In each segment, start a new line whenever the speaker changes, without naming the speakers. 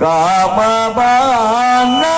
काम बांधवाडे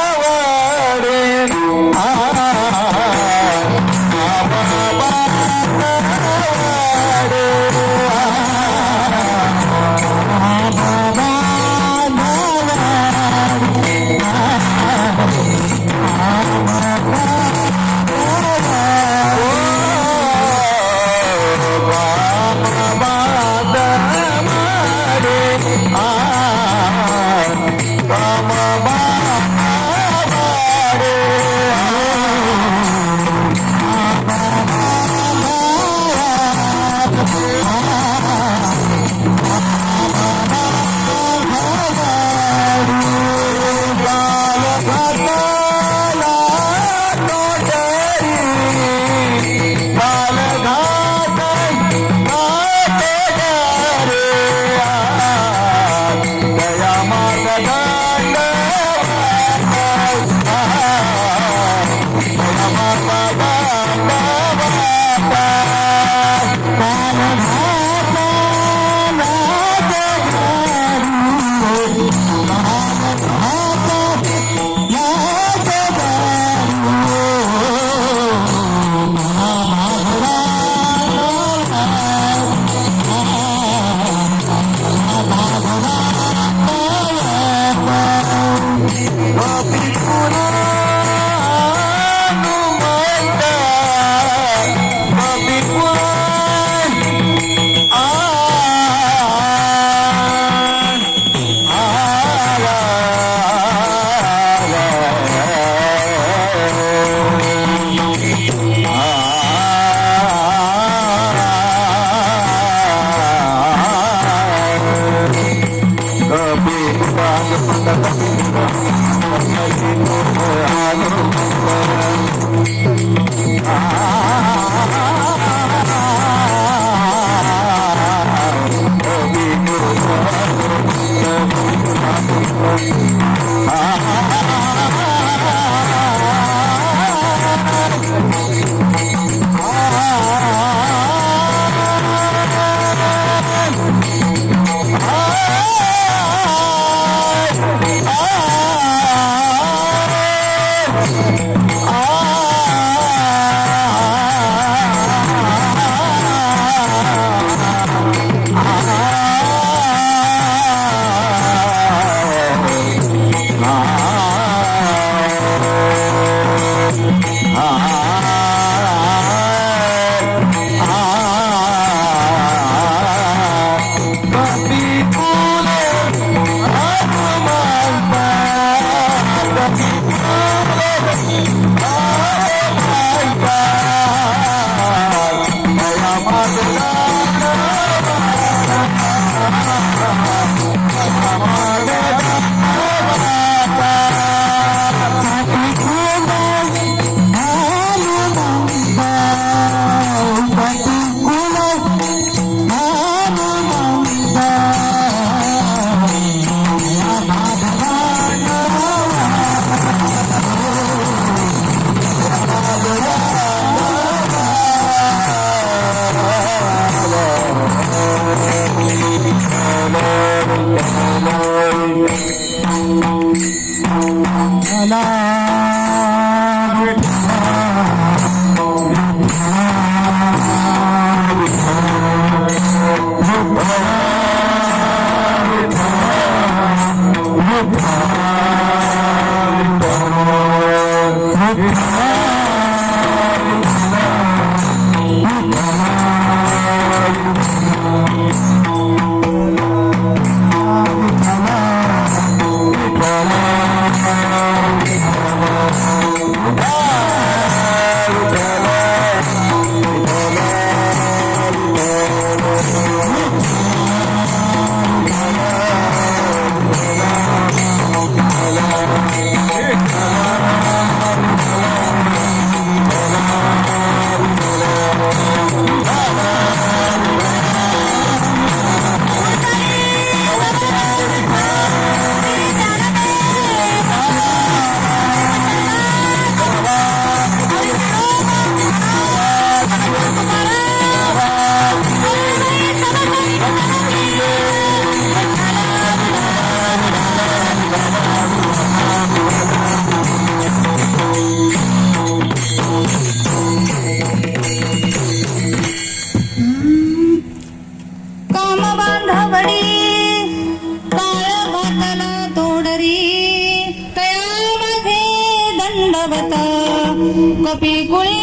कपिकुळी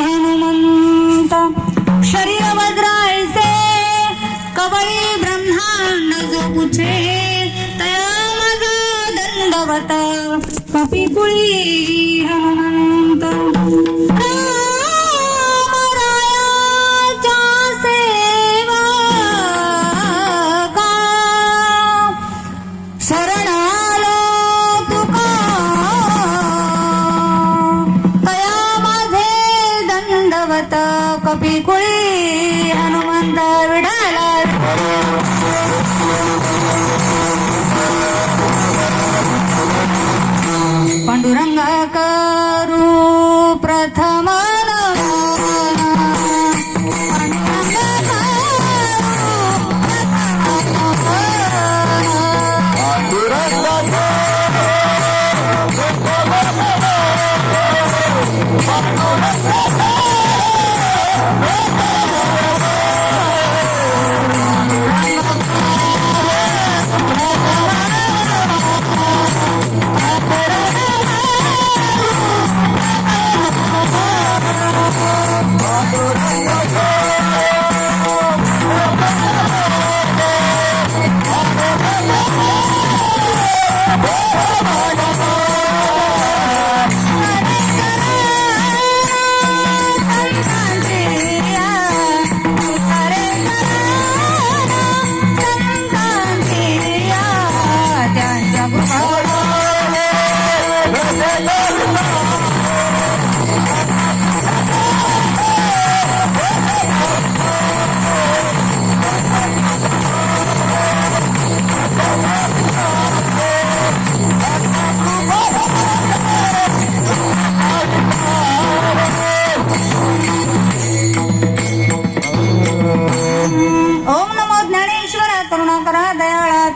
हनुमंत शरीर वज्रायसे कवळी ब्रह्मांड जो पुछे तया माझा दंडवत कपिकुळी हनुमंत रामरायाच्या सेवका शरण आलो तुका तया माझे दंडवत कपिकुळी हनुमंत विडाला पांडुरंगा करू प्रथम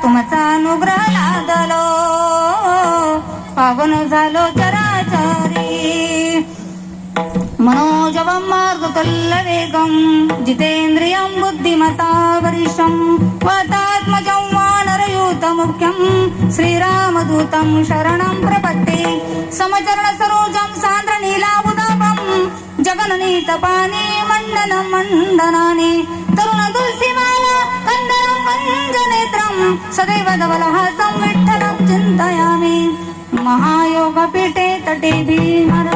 तुमचा अनुग्रह लादलो पावन झालो चराचरी मनोजवं मार्गकल्लवेगं जितेन्द्रियं बुद्धिमता वरिष्ठं वातात्मजं वानरयूतमुख्यं श्रीरामदूतं शरणं प्रपत्ते समचरण सरोजं सान्द्रनीलाबुदापं जगननीतपानि मण्डनं मण्डनानि तरुण तुलसीमाला कन्दरं मञ्जनेत्रं सदैव धवलहासं विठ्ठलं चिन्तयामि महायोगपीठे तटे भीमर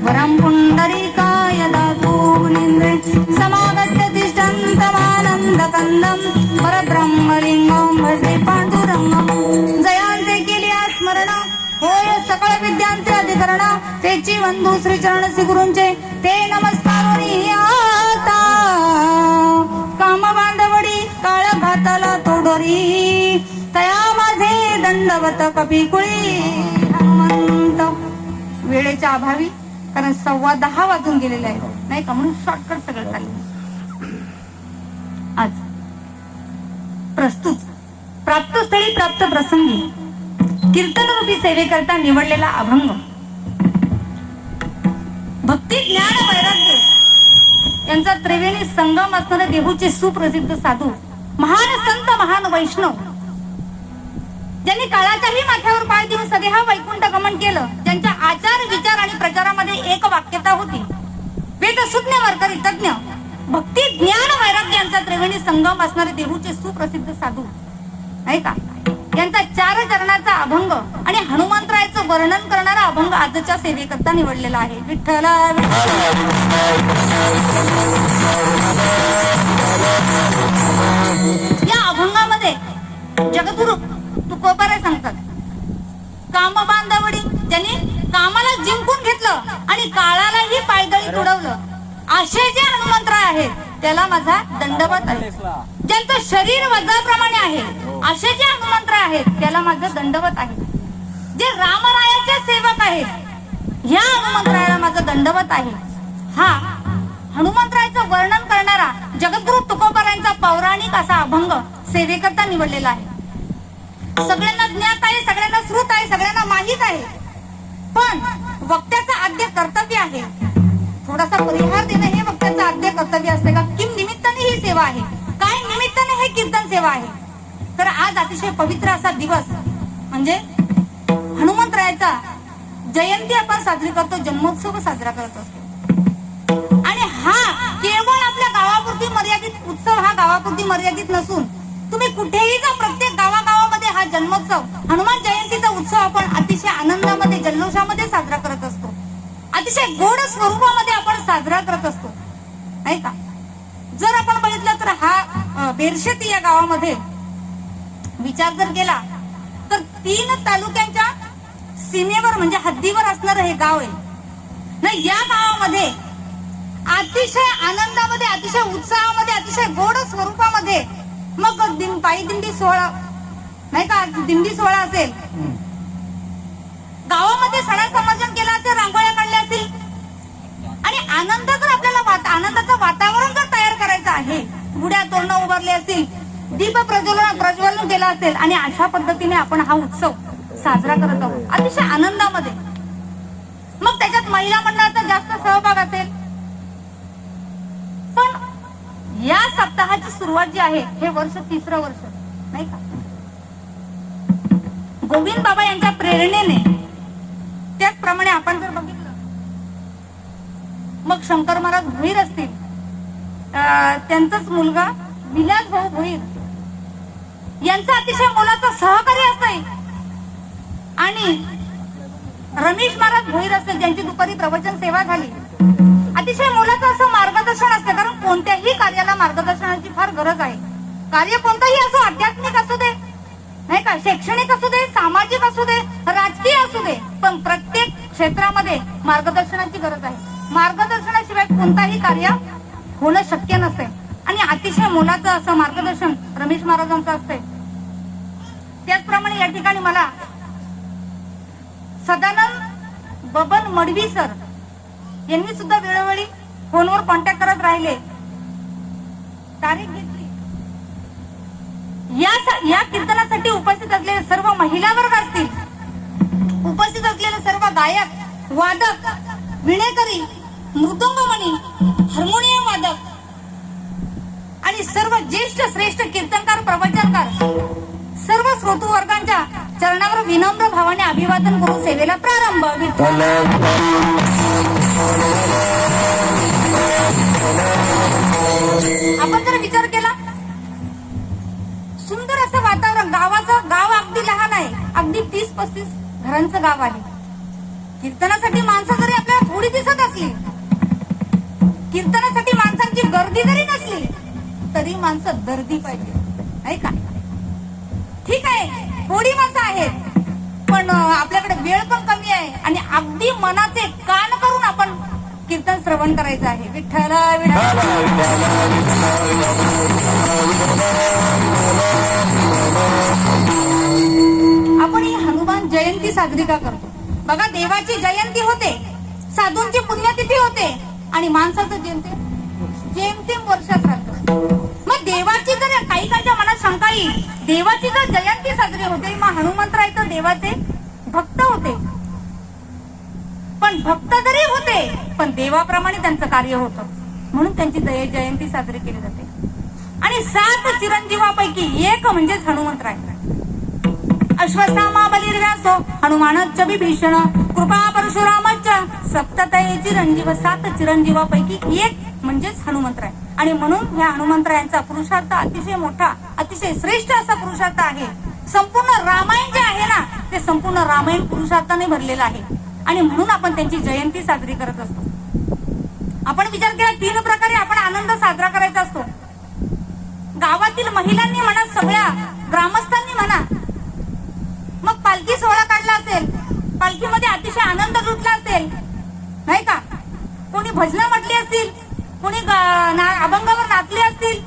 वरं पुण्डरीकाय दातु मुनीन्द्रे समागत्य तिष्ठन्तमानन्दकन्दं परब्रह्मलिङ्गं भजे पाण्डुरङ्गं जयांचे केली स्मरण होय सकळ विद्यांचे अधिकरण तेची वंदू श्रीचरण श्रीगुरूंचे ते नमस्कारोनी आता काम बांधवडी काळ घाताला तोडोरी तया माझे दंडवत कपिकुळी हनुमंत वेळेच्या अभावी कारण 10:15 वाजून गेलेले आहे नाही का म्हणून शॉर्टकट सगळं चाललं आज प्रस्तुत प्राप्तस्थळी प्राप्त प्रसंगी कीर्तन रूपी सेवेकरता निवडलेला अभंग भक्ती ज्ञान वैराग्य यांचा त्रिवेणी संगम असणारे देहूचे सुप्रसिद्ध साधू महान संत महान वैष्णव ज्यांनी काळाच्याही माथ्यावर पाय देऊन सदेहा वैकुंठ गमन केलं ज्यांच्या आचार विचार आणि प्रचारामध्ये एक वाक्यता होती वेद सुज्ञ वारकरी तज्ञ भक्ती ज्ञान वैराग्य यांचा त्रिवेणी संगम असणारे देहूचे सुप्रसिद्ध साधू नाही का यांचा 4 चरणाचा अभंग आणि हनुमंतरायाचं वर्णन करणारा अभंग आजच्या सेवेकरता निवडलेला आहे विठ्ठला या अभंगामध्ये जगद्गुरु तुकोबाराय सांगतात काम बांधवडी ज्यांनी कामाला जिंकून घेतलं आणि काळालाही पायदळी तुडवलं असे जे हनुमंतराय आहेत त्याला माझा दंडवत आहे ज्यांचं शरीर वज्राप्रमाणे आहे असे जे हनुमंतराय आहेत त्याला माझं दंडवत आहे जे रामरायाचे सेवक आहेत ह्या हनुमंतरायाला माझं दंडवत आहे हा हनुमंतरायाचं वर्णन करणारा जगद्गुरु तुकोबारायांचा पौराणिक असा अभंग सेवेकरता निवडलेला आहे सगळ्यांना ज्ञात आहे सगळ्यांना श्रुत आहे सगळ्यांना माहित आहे पण वक्त्याचं आद्य कर्तव्य आहे थोडासा परिहार देणं हे वक्त्याचं आद्य कर्तव्य असते का किम निमित्ताने ही सेवा आहे काय निमित्ताने हे कीर्तन सेवा आहे तर आज अतिशय पवित्र असा दिवस म्हणजे हनुमंतरायाचा जयंती आपण साजरी करतो, जन्मोत्सव साजरा करत असतो. आणि हा केवळ आपल्या गावापुरती मर्यादित उत्सव, हा गावापुरती मर्यादित नसून तुम्ही कुठेही जा, प्रत्येक गावागावामध्ये हा जन्मोत्सव, हनुमान जयंतीचा उत्सव आपण अतिशय आनंदामध्ये, जल्लोषामध्ये साजरा करत असतो. अतिशय गोड स्वरूपामध्ये आपण साजरा करत असतो, नाही का? जर आपण बघितलं तर हा बेरशेती या गावामध्ये विचार जर केला तर 3 तालुक्यांच्या सीमेवर म्हणजे हद्दीवर असणारं हे गाव आहे. नाही, या गावामध्ये अतिशय आनंदामध्ये, अतिशय उत्साहामध्ये, अतिशय गोड स्वरूपामध्ये मग पायी दिंडी सोहळा, नाही का, दिंडी सोहळा असेल, गावामध्ये सणा समारंभ केला असेल, रांगोळ्या काढल्या असतील आणि आनंद जर आपल्याला आनंदाचं वातावरण जर तयार करायचं आहे, गुड्या तोरणं उभारले असतील, दीप प्रज्वलन केलं असेल आणि अशा पद्धतीने आपण हा उत्सव साजरा करत आहोत अतिशय आनंदामध्ये. मग त्याच्यात महिला मंडळाचा जास्त सहभाग असेल. पण या सप्ताहाची सुरुवात जी आहे, हे वर्ष 3रं वर्ष, नाही का? गोविंद बाबा यांच्या प्रेरणेने, त्याचप्रमाणे आपण जर बघितलं मग शंकर महाराज भोईर असतील, त्यांचाच मुलगा विलास भाऊ भोईर यांचं अतिशय मोलाचं सहकार्य असतंय. आणि रमेश महाराज भोईर असतील, ज्यांची दुपारी प्रवचन सेवा झाली, अतिशय मोलाचं असं मार्गदर्शन असतं. कारण कोणत्याही कार्याला मार्गदर्शनाची फार गरज आहे. कार्य कोणतंही असो, आध्यात्मिक असू दे, नाही का, शैक्षणिक असू दे, सामाजिक असू दे, राजकीय असू दे, पण प्रत्येक क्षेत्रामध्ये मार्गदर्शनाची गरज आहे. मार्गदर्शनाशिवाय कोणताही कार्य होणं शक्य नसते. आणि अतिशय मोलाचं असं मार्गदर्शन रमेश महाराजांचं असते. त्याचप्रमाणे या ठिकाणी मला सदानंद बबन मडवी सर यांनी सुद्धा वेळोवेळी फोनवर कॉन्टॅक्ट करत राहिले, तारीख घेतली. या कीर्तनासाठी उपस्थित असलेले सर्व महिला वर्ग असतील, उपस्थित असलेले सर्व गायक, वादक, विणेकरी, मृदुंगमणी, हार्मोनियम वादक आणि सर्व ज्येष्ठ श्रेष्ठ कीर्तनकार, प्रवचनकार, सर्व श्रोतू वर्गांच्या चरणावर विनम्र भावाने अभिवादन करून सेवेला प्रारंभ. आपण जर विचार केला, सुंदर असं वातावरण, गाव अगदी लहान आहे, अगदी 30-35 घरांचं गाव आहे. कीर्तनासाठी माणसं जरी आपल्याला थोडी दिसत असली, कीर्तनासाठी माणसांची गर्दी जरी नसली, तरी माणसं दर्दी पाहिजे, नाही का? ठीक आहे, थोडी माणसं आहेत, पण आपल्याकडे वेळ पण कमी आहे आणि अगदी मनाचे कान करून आपण कीर्तन श्रवण करायचं आहे. विठ्ठल आपण ही हनुमान जयंती साजरी का करतो? बघा, देवाची जयंती होते, साधूंची पुण्यतिथी होते आणि माणसाचं जेमतेम वर्षात राहतं. मग देवाची जर काहीकांच्या मनात शंका येईल, देवाची जर जयंती साजरी होते, मग हनुमंतराय तर देवाचे भक्त होते. पण भक्त जरी होते, पण देवाप्रमाणे त्यांचं कार्य होतं, म्हणून त्यांची जयंती साजरी केली जाते. आणि 7 चिरंजीवापैकी एक म्हणजेच हनुमंतराय. अश्वत्थामा बलिर्व्यासो हनुमानच्च विभीषण कृपा परशुरामच्च सप्ततये चिरंजीव. 7 चिरंजीवापैकी एक म्हणजेच हनुमंतराय. आणि म्हणून ह्या हनुमंतरायांचा पुरुषार्थ अतिशय मोठा, अतिशय श्रेष्ठ असा पुरुषार्थ आहे. संपूर्ण रामायण जे आहे ना, ते संपूर्ण रामायण पुरुषार्थाने भरलेलं आहे. आणि म्हणून आपण त्यांची जयंती साजरी करत असतो. आपण विचार केला, 3 प्रकारे आपण आनंद साजरा करायचा असतो. गावातील महिलांनी म्हणा, सगळ्या ग्रामस्थांनी म्हणा, मग पालखी सोहळा काढला असेल, पालखीमध्ये अतिशय आनंद लुटला असेल, नाही का? कोणी भजनं म्हटली असतील, कोणी अभंगावर नाचले असतील,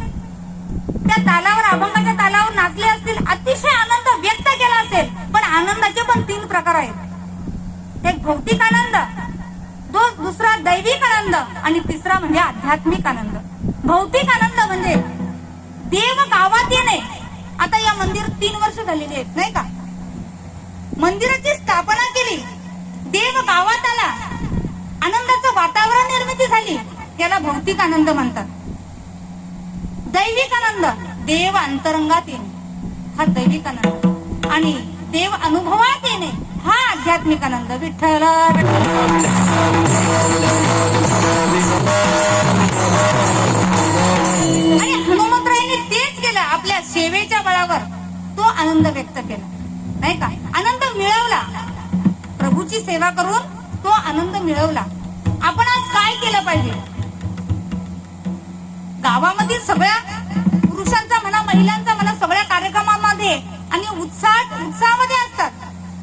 त्या तालावर, अभंगाच्या तालावर नाचले असतील, अतिशय आनंद व्यक्त केला असेल. पण आनंदाचे पण 3 प्रकार आहेत. एक भौतिक आनंद, दुसरा दैविक आनंद आणि तिसरा म्हणजे आध्यात्मिक आनंद. भौतिक आनंद म्हणजे देव गावात येणे. आता या मंदिर 3 वर्ष झालेली आहेत, नाही का? मंदिराची स्थापना केली, देव गावात आला, आनंदाचं वातावरण निर्मिती झाली, त्याला भौतिक आनंद म्हणतात. दैविक आनंद, देव अंतरंगात येणे, हा दैविक आनंद. आणि देव अनुभवात येणे हा आध्यात्मिक आनंद. विठ्ठल आणि हनुमंतरायांनी तेच केलं. आपल्या सेवेच्या बळावर तो आनंद व्यक्त केला, नाही का? आनंद मिळवला. प्रभूची सेवा करून तो आनंद मिळवला. आपण आज काय केलं पाहिजे? गावामधील सगळ्या पुरुषांचा म्हणा, महिलांचा म्हणा, सगळ्या कार्यक्रमांमध्ये आणि उत्साहामध्ये असतात,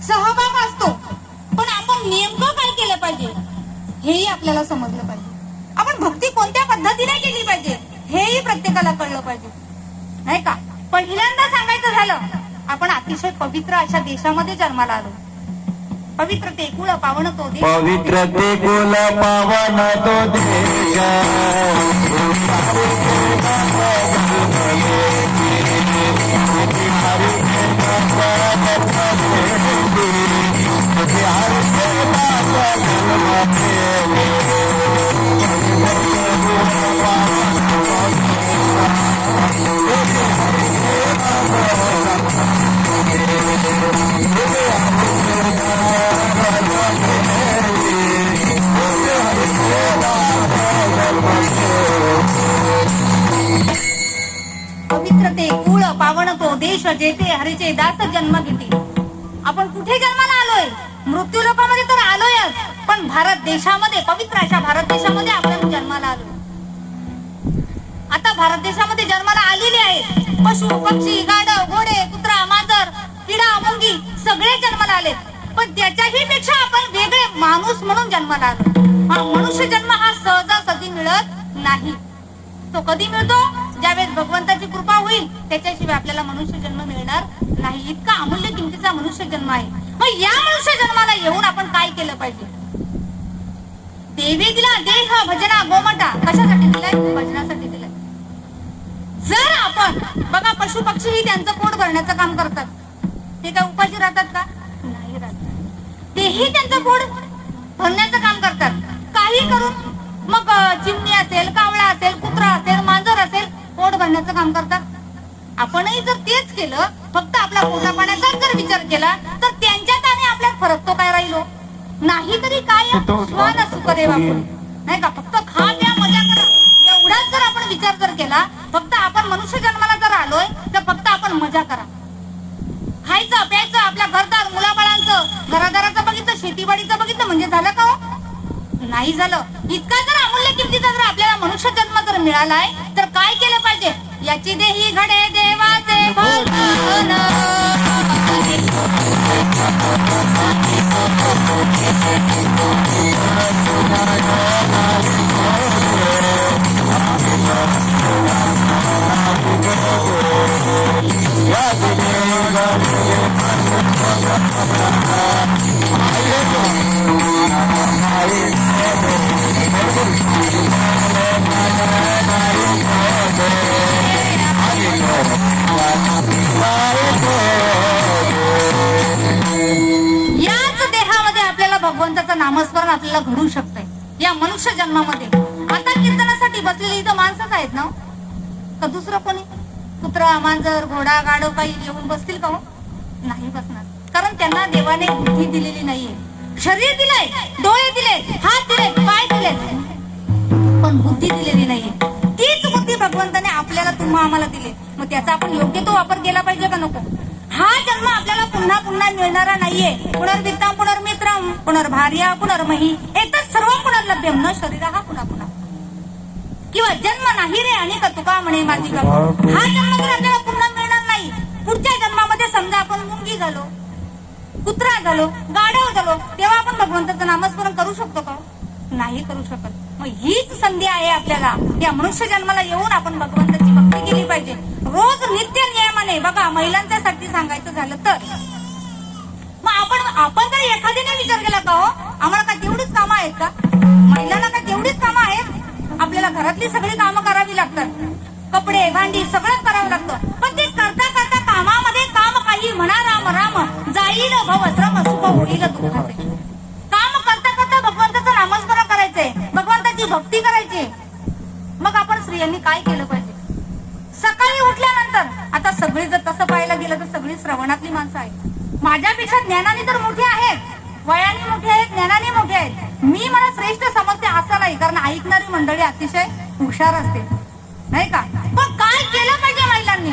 सहभाग असतो. पण आपण नेमकं काय केलं पाहिजे हेही आपल्याला समजलं पाहिजे. आपण भक्ती कोणत्या पद्धतीने केली पाहिजे हेही प्रत्येकाला कळलं पाहिजे, नाही का? पहिल्यांदा सांगायचं झालं, आपण अतिशय पवित्र अशा देशामध्ये जन्माला आलो. पवित्र ते कुळ पावन तो देश,
पवित्र ते कुल पावन तो देश.
पवित्र ते कुळ पावन तो देश, जेथे हरीचे दास जन्म घेते. आपण कुठे जन्माला आलोय? मृत्यू लोकांमध्ये तर आलोयच, पण भारत देशामध्ये, पवित्र अशा भारत देशामध्ये आपण जन्माला आलोय. आता भारत देशामध्ये जन्माला आलेले आहेत पशु, पक्षी, गाढव, घोडे, कुत्रा, मांजर, किडा, मुंगी सगळे जन्माला आले. पण त्याच्याही पेक्षा आपण वेगळे माणूस म्हणून जन्माला आलो. हा मनुष्य जन्म हा सहजासहजी मिळत नाही. तो कधी मिळतो? ज्यावेळेस भगवंताची कृपा होईल, त्याच्याशिवाय आपल्याला मनुष्य जन्म मिळणार नाही. इतका अमूल्य किमतीचा मनुष्य जन्म आहे. मग या मनुष्य जन्माला येऊन आपण काय केलं पाहिजे? देवी दिला देह भजना गोमटा. कशासाठी दिलाय? भजनासाठी दिलाय. जर आपण बघा, पशु पक्षी ही त्यांचं पोट भरण्याचं काम करतात. ते काय उपाशी राहतात का? नाही राहतात. तेही त्यांचं पोट भरण्याचं काम करतात. काही करून मग चिमणी असेल, कावळा असेल, कुत्रा असेल, मांजर असेल, पोट भरण्याचं काम करतात. आपणही जर तेच केलं, फक्त आपला पोटा पाण्याचा जर विचार केला, तर त्यांच्यात आणि आपल्यात फरक तो काय राहिलो? नाही तरी काय श्वान सुखदेव आपण, नाही का? फक्त खा प्या मजा करा एवढाच जर आपण विचार जर केला, फक्त आपण मनुष्य जन्माला जर आलोय तर फक्त आपण मजा करा. खायचं प्यायचं, आपल्या घरदार मुलाबाळांचं, घरादाराचं बघितलं, शेतीवाडीचं बघितलं, म्हणजे झालं का? नाही झालं. इतका जर अमूल्य किमतीचा जर आपल्याला मनुष्य जन्म जर मिळालाय, तर काय केलं पाहिजे? याची देही घडे देवाचे भजन. याच देहामध्ये आपल्याला भगवंताचं नामस्मरण आपल्याला घडू शकतंय या मनुष्य जन्मामध्ये. आता कीर्तनासाठी बसलेली इथं माणसंच आहेत ना, का दुसरं कोणी? कुत्रा, मांजर, घोडा, गाढव काही येऊन बसतील का? नाही बसणार. कारण त्यांना देवाने बुद्धी दिलेली नाहीये. शरीर दिलंय, डोळे दिले, हात दिले, पाय दिले, पण बुद्धी दिलेली नाहीये. तीच बुद्धी भगवंताने आपल्याला, तुम्हा आम्हाला दिली. मग त्याचा आपण योग्य तो वापर केला पाहिजे का नको? हा जन्म आपल्याला पुन्हा पुन्हा मिळणारा नाहीये. पुनर्वित्ताम पुनर्मित्रम पुनर्भार्या पुनर्मही एतत् सर्व पुनर्लभ्यम न शरीर हा पुन्हा पुन्हा. किंवा जन्म नाही रे अनेक तुका म्हणे माझी का. हा जन्म जर आपल्याला पुन्हा मिळणार नाही, पुढच्या जन्मामध्ये समजा आपण मुंगी झालो, कुत्रा झालो, गाढव झालो, तेव्हा आपण भगवंताचं नामस्मरण करू शकतो का? नाही करू शकत. मग हीच संधी आहे आपल्याला, या मनुष्य जन्माला येऊन आपण भगवंताची भक्ती केली पाहिजे. रोज नित्य नियमाने. बघा, महिलांच्यासाठी सांगायचं झालं तर मग आपण जर एखाद्याने विचार केला का, हो आम्हाला काय तेवढीच कामं आहेत का? महिलांना काय तेवढीच कामं आहेत? आपल्याला घरातली सगळी कामं करावी लागतात. कपडे भांडी सगळं करावं लागतं. पण ते करता करता कामामध्ये काम काही म्हणा राम राम जाईल भव श्रम सुख होईल दुःखाचे. काम करता करता भगवंताचं नामस्मरण करायचंय, भगवंताची भक्ती करायची. मग आपण स्त्रियांनी काय केलं पाहिजे? सकाळी उठल्यानंतर, आता सगळी जर तसं पाहायला गेलं तर सगळी श्रवणातली माणसं आहेत. माझ्यापेक्षा ज्ञानाने तर मोठे आहेत, वयाने मोठे आहेत, ज्ञानाने मोठे आहेत. मी मला श्रेष्ठ समजते असं नाही, कारण ऐकणारी मंडळी अतिशय हुशार असते, नाही का? पण काय केलं पाहिजे महिलांनी?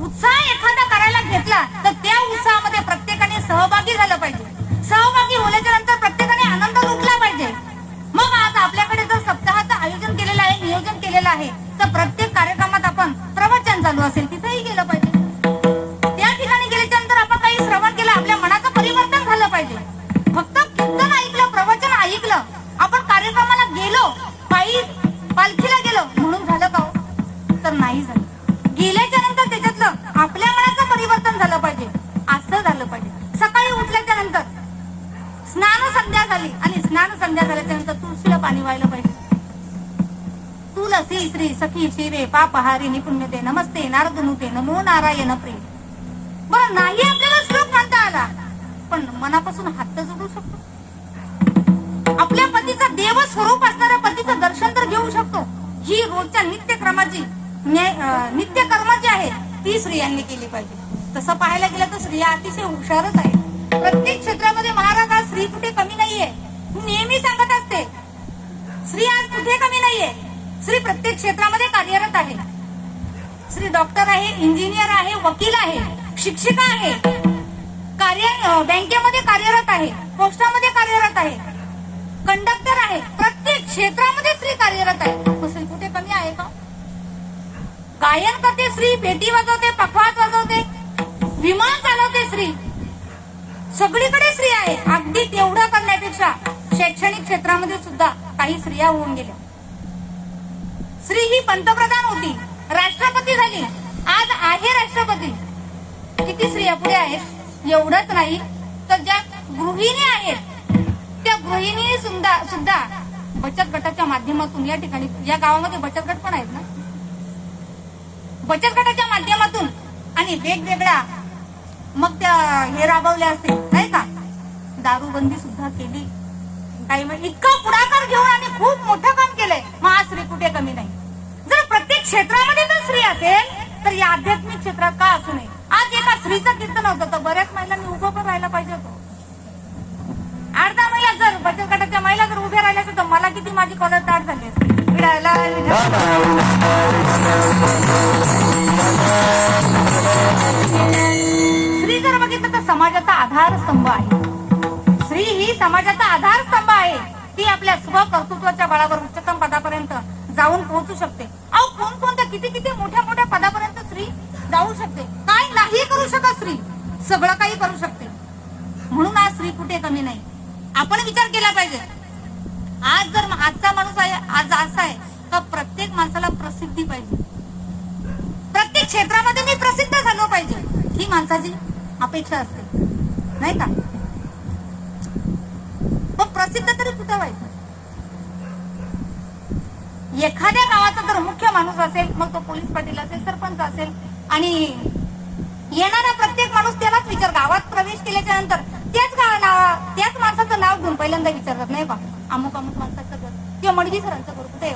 उत्साह एखादा करायला घेतला तर त्या उत्साहामध्ये प्रत्येकाने सहभागी झालं पाहिजे. सहभागी होण्याच्या नंतर प्रत्येकाने आनंद लुटला पाहिजे. मग आज आपल्याकडे जर सप्ताहाचं आयोजन केलेलं आहे, नियोजन केलेलं आहे, तर प्रत्येक कार्यक्रमात आपण प्रवचन चालू असेल तिथेही गेलं पाहिजे. त्या ठिकाणी गेल्याच्या नंतर आपण काही श्रवण केलं, आपल्या मनाचं परिवर्तन झालं पाहिजे. फक्त कीर्तन ऐकलं, प्रवचन ऐकलं, आपण कार्यक्रमाला गेलो, पालखीला गेलो म्हणून झालं का? तर नाही झालं. गेल्याच्या नंतर त्याच्यातलं आपल्या मनाचं परिवर्तन झालं पाहिजे, असं झालं पाहिजे. सकाळी उठल्याच्या नंतर स्नान संध्या झाली आणि स्नान संध्या झाल्याच्या नंतर तुळशीला पाणी व्हायला पाहिजे. तुलसी श्री सखी शिवे पापहारिणी पुण्यते नमस्ते नारदनुते नमो नारायण प्रिय. बरं, नाही आपल्याला श्लोक म्हणता आला, पण मनापासून हात तर जोडू शकतो. आपल्या पतीचं देव स्वरूप असणाऱ्या पतीचं दर्शन तर घेऊ शकतो. ही रोजच्या नित्यक्रमाची नित्यकर्म जी आहे ती स्त्रियांनी केली पाहिजे. तसं पाहायला गेलं तर स्त्रिया अतिशय हुशारच आहे. प्रत्येक क्षेत्रामध्ये महाराज आज स्त्री कुठे कमी नाहीये. नेहमी सांगत असते, स्त्री आज कुठे कमी नाहीये. स्त्री प्रत्येक क्षेत्रामध्ये कार्यरत आहे. स्त्री डॉक्टर आहे, इंजिनियर आहे, वकील आहे, शिक्षिका आहे, बँकेमध्ये कार्यरत आहे, पोस्टामध्ये कार्यरत आहे, कंडक्टर आहे. प्रत्येक क्षेत्रामध्ये स्त्री कार्यरत आहे. स्त्री कुठे कमी आहे का? गायन करते स्त्री, पेटी वाजवते, पखवाज वाजवते, विमान चालवते स्त्री. सगळीकडे स्त्री आहे. अगदी तेवढं करण्यापेक्षा शैक्षणिक क्षेत्रामध्ये सुद्धा काही स्त्रिया होऊन गेल्या. स्त्री ही पंतप्रधान होती, राष्ट्रपती झाली, आज आहे राष्ट्रपती. किती स्त्रिया पुढे आहेत? एवढंच नाही तर ज्या गृहिणी आहेत त्या गृहिणी सुद्धा बचत गटाच्या माध्यमातून या ठिकाणी, या गावामध्ये बचत गट पण आहेत ना, बचत गटाच्या माध्यमातून आणि वेगवेगळ्या मग त्या हे राबवल्या असतील, नाही का? दारूबंदी सुद्धा केली. काही मग इतका पुढाकार घेऊन आणि खूप मोठं काम केलंय. मग आज स्त्री कुठे कमी नाही? जर प्रत्येक क्षेत्रामध्ये जर स्त्री असेल तर या आध्यात्मिक क्षेत्रात का असू नये? आज एका स्त्रीचं कीर्तन होतं तर बऱ्याच महिलांनी उभं पण राहायला पाहिजे होतं. 8-10 महिला जर बचत गटाच्या महिला जर उभ्या राहिल्या असतील तर मला किती माझी कॉलर ताट झाली असते. स्त्री जर बघितलं तर समाजाचा आधारस्तंभ आहे. स्त्री ही समाजाचा आधारस्तंभ आहे. ती आपल्या स्वकर्तृत्वाच्या बळावर उच्चतम पदापर्यंत जाऊन पोहोचू शकते. अहो, कोणकोणत्या किती मोठ्या मोठ्या पदापर्यंत स्त्री जाऊ शकते. काय नाही करू शकत स्त्री, सगळं काही करू शकते. म्हणून आज स्त्री कुठे कमी नाही. आपण विचार केला पाहिजे. आज जर आजचा माणूस आहे, आज असा आहे का प्रत्येक माणसाला प्रसिद्धी पाहिजे, प्रत्येक क्षेत्रामध्ये मी प्रसिद्ध झालो पाहिजे, ही माणसाची अपेक्षा असते, नाही का? पण प्रसिद्ध तरी कुठं व्हायचं? एखाद्या गावाचा जर मुख्य माणूस असेल, मग तो पोलीस पाटील असेल, सरपंच असेल, आणि येणारा प्रत्येक माणूस त्यालाच विचार, गावात प्रवेश केल्याच्या नंतर त्याच माणसाचं नाव घेऊन पहिल्यांदा विचारतात, नाही का? अमुक माणसाचं घर किंवा मडवी सरांचं घर कुठे आहे?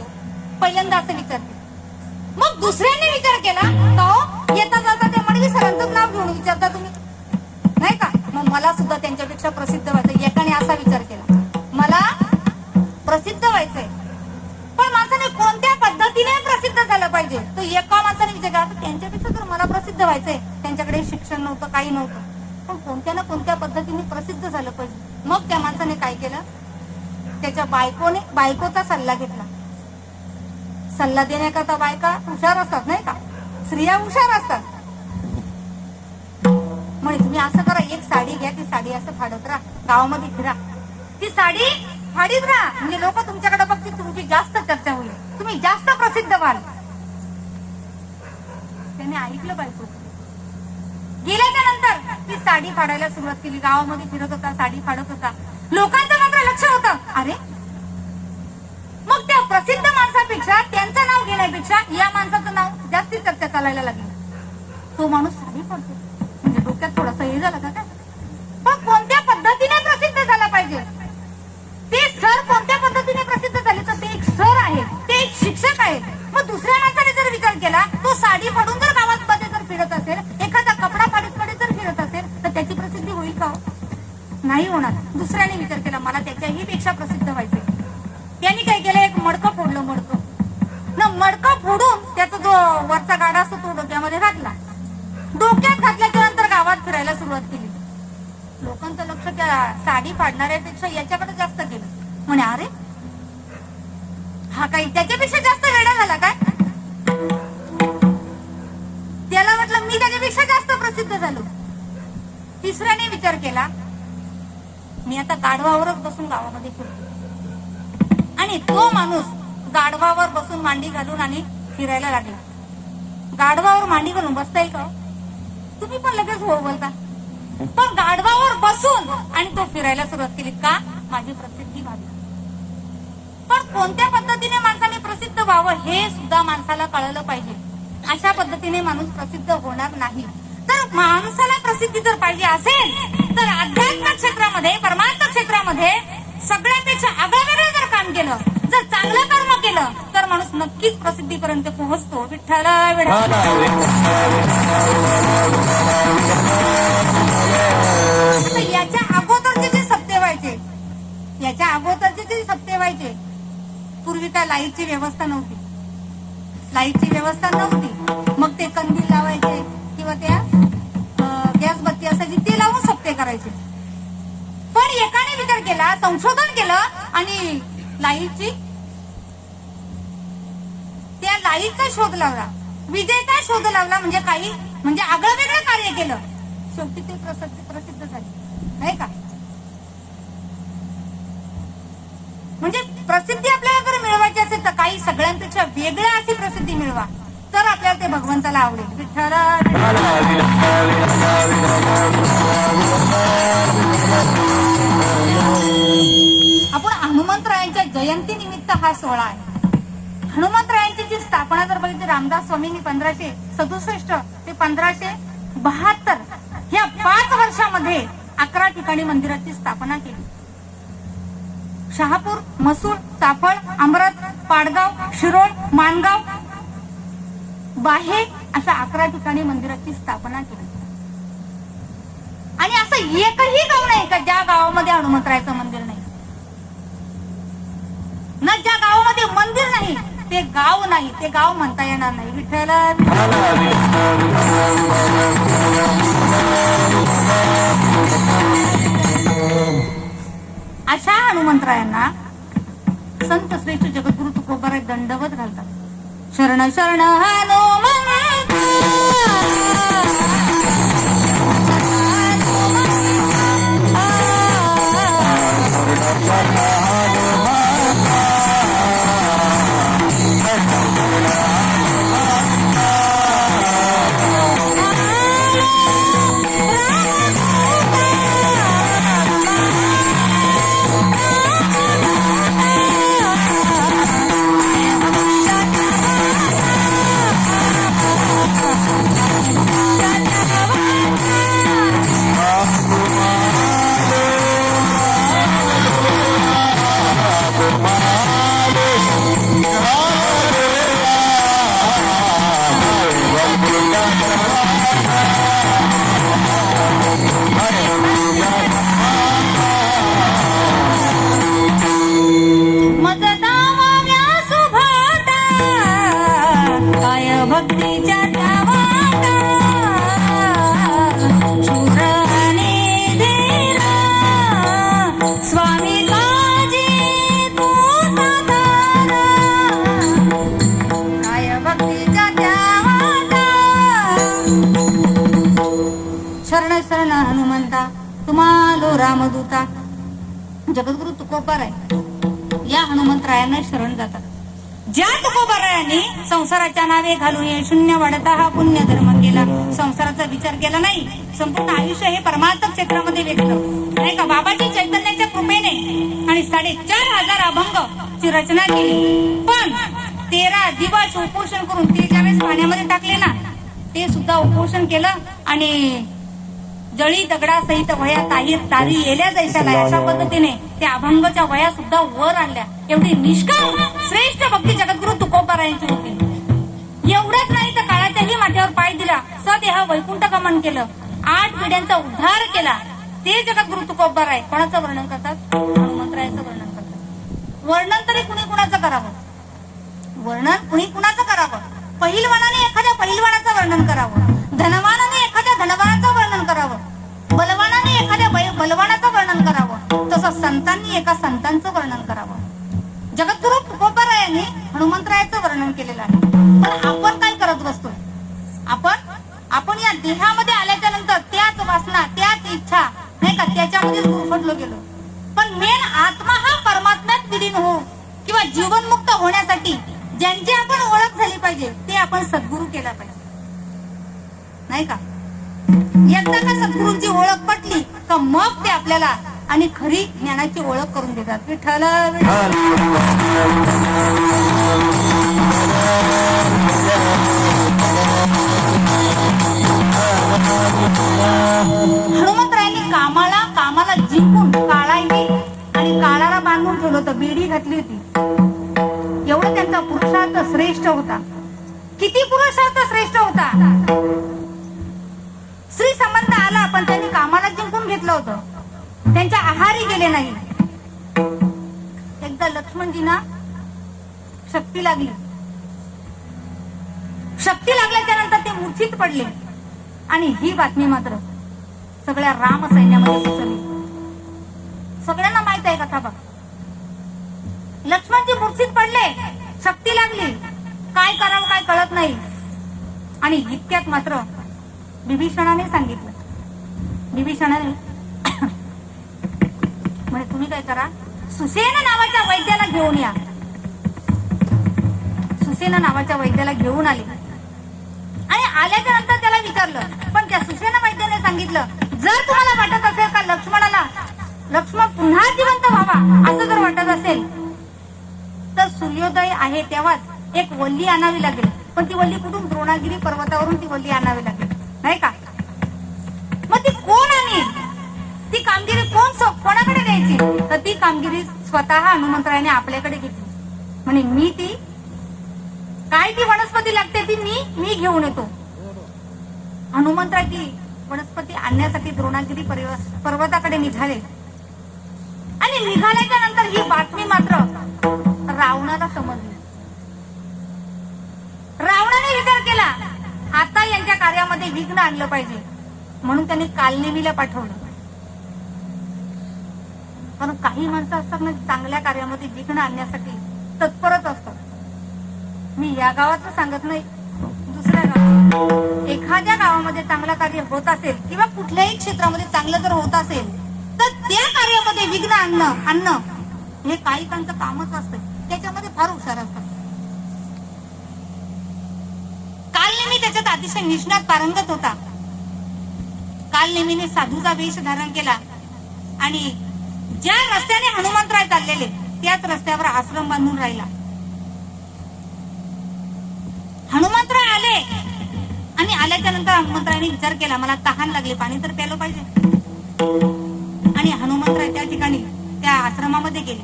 पहिल्यांदा असं विचारते. मग दुसऱ्यांनी विचार केला तो येता जाता त्या मडवी सरांचं नाव घेऊन विचारता तुम्ही, नाही का? मग मला सुद्धा त्यांच्यापेक्षा प्रसिद्ध व्हायचं. एकाने असा विचार केला, मला प्रसिद्ध व्हायचंय, पण माणसाने कोणत्या पद्धतीने प्रसिद्ध झालं पाहिजे? तो एका माणसाने विचार केला, त्यांच्यापेक्षा जर मला प्रसिद्ध व्हायचंय, त्यांच्याकडे शिक्षण नव्हतं, काही नव्हतं, पण कोणत्या ना कोणत्या पद्धतीने प्रसिद्ध झालं पाहिजे. मग त्या माणसाने काय केलं? त्याच्या बायकोचा सल्ला घेतला. सल्ला देण्याकरता बायका हुशार असतात, नाही का? स्त्रिया हुशार असतात. म्हणजे तुम्ही असं करा, एक साडी घ्या, ती साडी असं फाडत राहा, गावामध्ये फिरा, ती साडी फाडीत राहा, म्हणजे लोक तुमच्याकडे बघतील, तुमची जास्त चर्चा होईल, तुम्ही जास्त प्रसिद्ध व्हाल. त्याने ऐकलं बायको. गेल्याच्या नंतर ती साडी फाडायला सुरुवात केली. गावामध्ये फिरत होता, साडी फाडत होता. लोकांचं मात्र लक्ष होतं, अरे मग त्या प्रसिद्ध माणसापेक्षा, त्यांचं नाव घेण्यापेक्षा या माणसाचं नाव जास्ती चर्चा चालायला लागली. तो माणूस साडी फाडतो म्हणजे डोक्यात थोडासा हे झालं का काय? पण कोणत्या पद्धतीने प्रसिद्ध झाला पाहिजे? ते सर कोणत्या पद्धतीने प्रसिद्ध झाले? तर ते एक सर आहे, ते एक शिक्षक आहे. मग दुसऱ्या माणसाने जर विचार केला, तो साडी फाडून जर गावात मध्ये जर फिरत असेल, एखादा कपडा फाडीत जर फिरत नाही होणार. दुसऱ्याने विचार केला मला त्याच्याही पेक्षा प्रसिद्ध व्हायचे. त्यांनी काय केलं, एक मडकं फोडलं. मडकं फोडून त्याचा जो वरचा गाडा असतो तो डोक्यामध्ये घातला. डोक्यात घातल्याच्या नंतर गावात फिरायला सुरुवात केली. लोकांचं लक्ष त्या साडी फाडणाऱ्यापेक्षा याच्याकडे जास्त गेलं. म्हणे अरे हा काही त्याच्यापेक्षा जास्त वेडा झाला काय. त्याला म्हटलं मी त्याच्यापेक्षा जास्त प्रसिद्ध झालो. तिसऱ्याने विचार केला मी आता गाढवावरच बसून गावामध्ये फिरतो. आणि तो माणूस गाढवावर बसून मांडी घालून आणि फिरायला लागला. गाढवावर मांडी घालून बसता येईल का? तुम्ही पण लगेच हो बोलता. पण गाढवावर बसून आणि तो फिरायला सुरुवात केली. का? माझी प्रसिद्धी व्हावी. पण कोणत्या पद्धतीने माणसाने प्रसिद्ध व्हावं हे सुद्धा माणसाला कळलं पाहिजे. अशा पद्धतीने माणूस प्रसिद्ध होणार नाही. तर माणसाला प्रसिद्धी जर पाहिजे असेल तर अध्यात्म क्षेत्रामध्ये, परमार्थ क्षेत्रामध्ये सगळ्यांपेक्षा आगळेवेगळे जर काम केलं, जर चांगलं कर्म केलं तर माणूस नक्कीच प्रसिद्धीपर्यंत पोहोचतो. विठ्ठल याच्या अगोदरचे जे सप्ते व्हायचे, याच्या अगोदरचे जे सप्ते व्हायचे, पूर्वी काय लाईटची व्यवस्था नव्हती. लाईटची व्यवस्था नव्हती. मग ते कंदील लावायचे किंवा त्या गॅस बत्ती असायची ते लावून सप्ते करायचे. पण एकाने विचार केला, संशोधन केलं आणि त्या लाईटचा शोध लावला, विजेचा शोध लावला. म्हणजे आगळं वेगळं कार्य केलं. शेवटी ते प्रसिद्ध झाले नाही का. म्हणजे प्रसिद्धी आपल्याला जर मिळवायची असेल तर काही सगळ्यांपेक्षा वेगळ्या अशी प्रसिद्धी मिळवा तर आपल्याला ते भगवंताला आवडेल. विठ्ठल आपण हनुमंतरायांच्या जयंती निमित्त हा सोहळा आहे. हनुमंतरायांची जी स्थापना जर बघितली रामदास स्वामींनी 1567 ते 1572 या 5 वर्षामध्ये 11 ठिकाणी मंदिराची स्थापना केली. शहापूर, मसूळ, चाफळ, अमरत, पाडगाव, शिरोळ, माणगाव, बाहे अशा 11 ठिकाणी मंदिराची स्थापना केली. आणि असं एकही गाव नाही का ज्या गावामध्ये हनुमंतरायाचं मंदिर नाही. न ज्या गावामध्ये मंदिर नाही ते गाव नाही, ते गाव म्हणता येणार नाही. विठ्ठल अशा हनुमंतरायांना संत श्रेष्ठ जगद्गुरु तुकोबाराय दंडवत घालतात. शरण शरण हनुमंत शरण हनुमंता तुम्हालो रामदूता. जगद्गुरु तुकोबाराय या हनुमंतरायांना शरण जातात. ज्या तुकोबारायांनी संसाराच्या नावे घालून हे शून्य वाढता हा पुण्य धर्म केला, संसाराचा विचार केला नाही, संपूर्ण आयुष्य हे परमार्थ क्षेत्रामध्ये वेचलं नाही का. बाबाजी चैतन्याच्या कृपेने आणि 4,500 अभंगची रचना केली. पण 13 दिवस उपोषण करून ते ज्यावेळेस पाण्यामध्ये टाकले ना ते सुद्धा उपोषण केलं आणि जळी दगडा सहित वया तारी येल्या जैशाला अशा पद्धतीने त्या अभंगाच्या वया सुद्धा वर आणल्या. एवढी निष्काम श्रेष्ठ भक्ती जगद्गुरु तुकोबारायांची होती. एवढंच नाही तर काळाच्याही माथ्यावर पाय दिला, सदेह वैकुंठ गमन केलं, 8 पिढ्यांचा उद्धार केला. ते जगद्गुरु तुकोबार आहे कोणाचं वर्णन करतात? हनुमंतरायाचं वर्णन करतात. वर्णन तरी कुणी कुणाचं करावं? वर्णन कुणी कुणाचं करावं? पहिलवानाने एखाद्या पहिलवानाचं वर्णन करावं, धनवानाने एखाद्या धनवानाचं वर्णन करावं, बलवानाने एखाद्या बलवानाचं वर्णन करावं, तसं संतांनी एका संतांचं वर्णन करावं. जगद्गुरु तुकोबारायांनी हनुमंतरायाचं वर्णन केलेलं आहे. पण आपण काय करत बसतो? आपण या देहामध्ये आल्याच्या नंतर त्याच वासना, त्याच इच्छा नाही का, त्याच्यामध्येच गुरफटलो गेलो. पण मेन आत्मा हा परमात्म्यात विलीन हो किंवा जीवनमुक्त होण्यासाठी ज्यांची आपण ओळख झाली पाहिजे ते आपण सद्गुरू केला पाहिजे, नाही का? एकदा का सद्गुरूंची ओळख पटली का मग ते आपल्याला आणि खरी ज्ञानाची ओळख करून देतात. विठ्ठल हनुमंतरायांनी कामाला जिंकून काळाही आणि काळाला बांधून ठेवलं होतं, बेडी घातली होती. एवढं त्यांचा पुरुषार्थ श्रेष्ठ होता. किती पुरुषार्थ श्रेष्ठ होता! श्री संबंध आला पण त्यांनी कामाला जिंकून घेतलं होतं, त्यांच्या आहारी गेले नाही. एकदा लक्ष्मणजींना शक्ती लागल्याच्या नंतर ते मूर्छित पडले आणि ही बातमी मात्र सगळ्या राम सैन्यामध्ये पसरली. सगळ्यांना माहित आहे कथा बघ. लक्ष्मणजी मूर्छित पडले, शक्ती लागली, काय करावं काय कळत नाही. आणि इतक्यात मात्र विभीषणाने सांगितलं, विभीषणाने म्हणे तुम्ही काय करा, सुसेन नावाच्या वैद्याला घेऊन या. सुसेन नावाच्या वैद्याला घेऊन आले आणि आल्याच्या नंतर त्याला विचारलं. पण त्या सुसेन वैद्याने सांगितलं, जर तुम्हाला वाटत असेल का लक्ष्मण पुन्हा जिवंत व्हावा असं जर वाटत असेल तर सूर्योदय आहे तेव्हाच एक वल्ली आणावी लागेल. पण ती वल्ली कुठून? द्रोणागिरी पर्वतावरून ती वल्ली आणावी लागेल, नाही का? मग ती कोण आणेल? ती कामगिरी कोणाकडे द्यायची? तर ती कामगिरी स्वतः हनुमंतरायाने आपल्याकडे घेतली. म्हणे मी ती वनस्पती लागते ती मी घेऊन येतो. हनुमंतराय ती वनस्पती आणण्यासाठी द्रोणागिरी पर्वताकडे निघाले आणि निघाल्याच्या नंतर ही बातमी मात्र रावणाला समजली. रावणाने विचार केला आता यांच्या कार्यामध्ये विघ्न आणलं पाहिजे, म्हणून त्यांनी कालनेमीला पाठवलं. पण काही माणसं असतात ना चांगल्या कार्यामध्ये विघ्न आणण्यासाठी तत्परच असतात. मी या गावाचं सांगत नाही, दुसऱ्या गावात एखाद्या गावामध्ये चांगलं कार्य होत असेल किंवा कुठल्याही क्षेत्रामध्ये चांगलं जर होत असेल तर त्या कार्यामध्ये विघ्न आणणं हे काही त्यांचं कामच असतं. त्याच्यामध्ये फार हुशार असतात. कालनेमी त्याच्यात अतिशय निष्णात पारंगत होता. कालनेमीने साधूचा वेश धारण केला आणि ज्या रस्त्याने हनुमंतराय चाललेले त्याच रस्त्यावर आश्रम बांधून राहिला. हनुमंतराय आले आणि आल्याच्या नंतर हनुमंतरायाने विचार केला मला तहान लागली, पाणी तर प्यायला पाहिजे. आणि हनुमंतराय त्या ठिकाणी त्या आश्रमामध्ये गेले.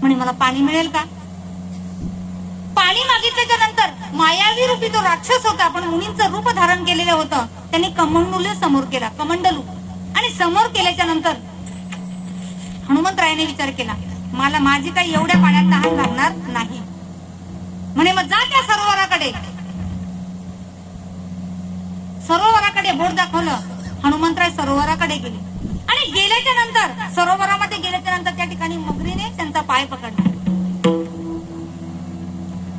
म्हणे मला पाणी मिळेल का? पाणी मागितल्याच्या नंतर मायावी रूपी तो राक्षस होता, पण मुनींचं रूप धारण केलेलं होतं. त्यांनी कमंडलू समोर केला, कमंडलू, आणि समोर केल्याच्या नंतर हनुमंतरायाने विचार केला मला माझी काही एवढ्या पाण्यात तहान लागणार नाही. म्हणे मग जा त्या सरोवराकडे बोट दाखवलं. हनुमंतराय सरोवराकडे गेले आणि गेल्याच्या नंतर सरोवरामध्ये गेल्याच्या नंतर त्या ठिकाणी मगरीने त्यांचा पाय पकडला.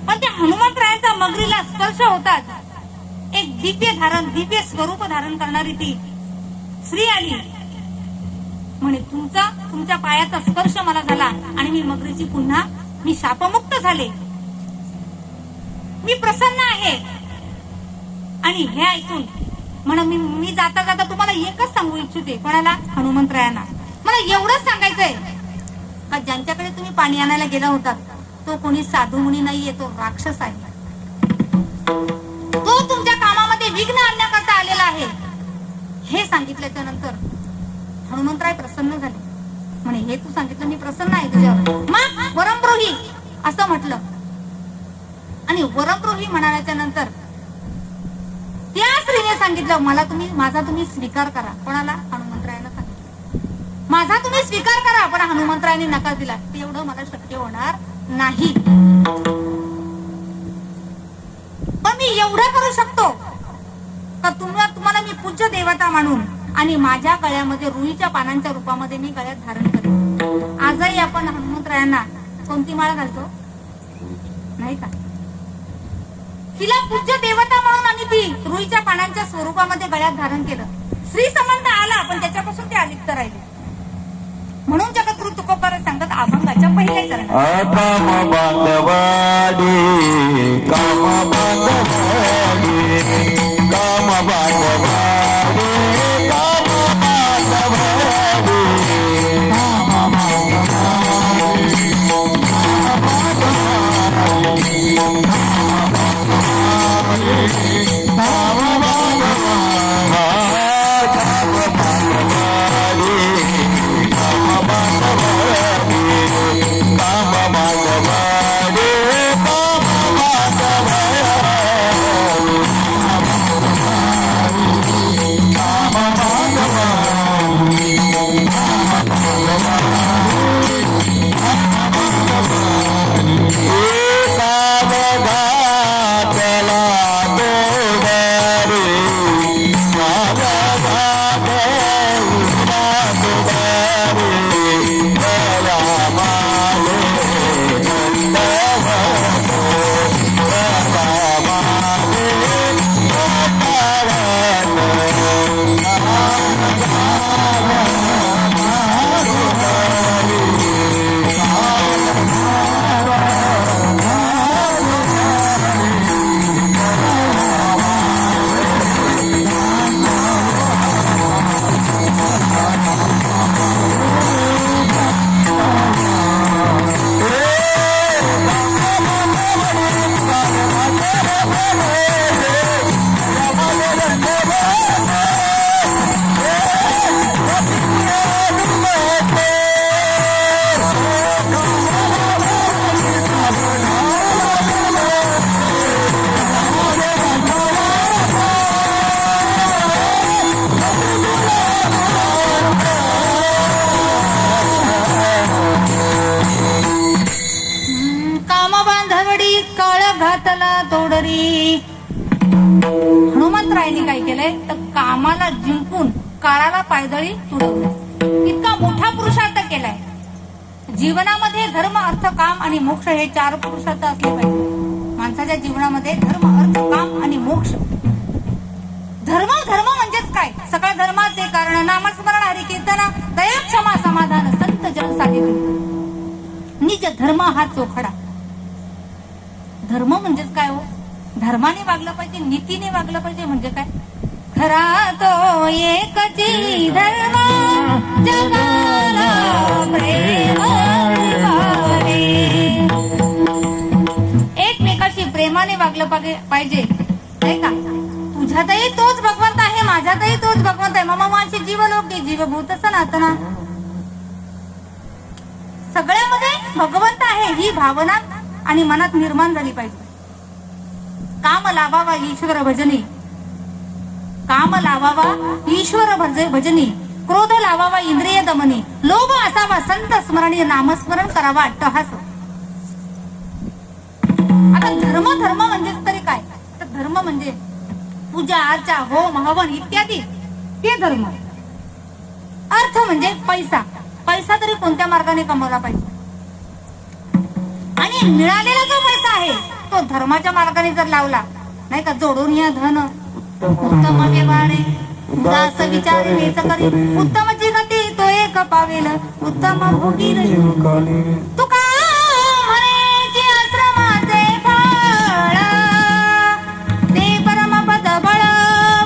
पण त्या हनुमंतरायांचा मगरीला स्पर्श होताच एक दिव्य स्वरूप धारण करणारी ती स्त्री आली. म्हणे तुमच्या पायाचा स्पर्श मला झाला आणि मी मगरीची पुन्हा मी शापमुक्त झाले, मी प्रसन्न आहे. आणि हे ऐकून म्हणा मी जाता जाता तुम्हाला एकच सांगू इच्छिते. कोणाला? हनुमंतरायांना. मला एवढंच सांगायचंय का ज्यांच्याकडे तुम्ही पाणी आणायला गेला होता तो कोणी साधू मुनी नाहीये, तो राक्षस आहे. तो तुमच्या कामामध्ये विघ्न आणण्याकरता आलेला आहे. हे सांगितल्याच्या नंतर हनुमंतराय प्रसन्न झाले. म्हणे हे तू सांगितलं मी प्रसन्न आहे तुझ्यावर, मग वरमद्रोही असं म्हटलं. आणि वरमद्रोही म्हणाल्याच्या नंतर त्या स्त्रीने सांगितलं माझा तुम्ही स्वीकार करा. कोणाला? माझा तुम्ही स्वीकार करा, पण हनुमंतरायांनी नकार दिला. एवढं मला शक्य होणार नाही. पण मी एवढं करू शकतो का तुम्हाला मी पूज्य देवता मानून आणि माझ्या गळ्यामध्ये रुईच्या पानांच्या रूपामध्ये मी गळ्यात धारण करेन. आजही आपण हनुमंतरायांना कोणती माळ घालतो नाही का? तिला पूज्य देवता म्हणून आणि ती रुईच्या पानांच्या स्वरूपामध्ये गळ्यात धारण केलं. श्री संबंध आला, पण त्याच्यापासून ते अलिप्त राहिले. म्हणून जगद्गुरु तुकोबाराय सांगतात अभंगाच्या पहिल्या चरणात
काम बांधवाडी काम बांधवाडी काम बांधवाडी काम बांधवाडी
हनुमंतरायांनी काय केलंय तर कामाला जिंकून काळाला पायदळी तुडवलं. इतका मोठा पुरुषार्थ केलाय. जीवनामध्ये धर्म अर्थ काम आणि मोक्ष हे 4 पुरुषार्थ असले पाहिजे. माणसाच्या जीवनामध्ये धर्म अर्थ काम आणि मोक्ष. धर्म म्हणजेच काय? सकळ धर्माचे कारण नामस्मरण हरी कीर्तन दया क्षमा समाधान संत जन साहित्य निज धर्म हा चोखडा. धर्म म्हणजेच काय हो? धर्माने वागलं पाहिजे, नीतीने वागलं पाहिजे. म्हणजे काय? खरा तो एकची धर्म जगाला प्रेम निभावे. एकमेकाशी प्रेमाने वागलं पाहिजे नाही का? तुझ्यातही तोच भगवंत आहे, माझ्यातही तोच भगवंत आहे. मम माझी जीवलोके जीवभूत सनातना. सगळ्यामध्ये भगवंत आहे ही भावना आणि मनात निर्माण झाली पाहिजे. काम लावावा ईश्वर भजनी, काम लावावा ईश्वर भजनी, क्रोध लावावा इंद्रिय दमनी, लोभ असावा संत स्मरणी, नामस्मरण करावा अट्टहास. आता धर्म म्हणजेच तरी काय? तर धर्म म्हणजे पूजा अर्चा होम हवन इत्यादी ते धर्म. अर्थ म्हणजे पैसा तरी कोणत्या मार्गाने कमवला पाहिजे. आणि मिळालेला जो पैसा आहे तो धर्माच्या मार्गाने जर लावला नाही का, जोडून या धन उत्तम व्यवहारे दास विचारे वेच करी, उत्तम जिगती तो एक पावेल, उत्तम भोगी तुका म्हणे आश्रमाचे फळ, ते परम पद बळ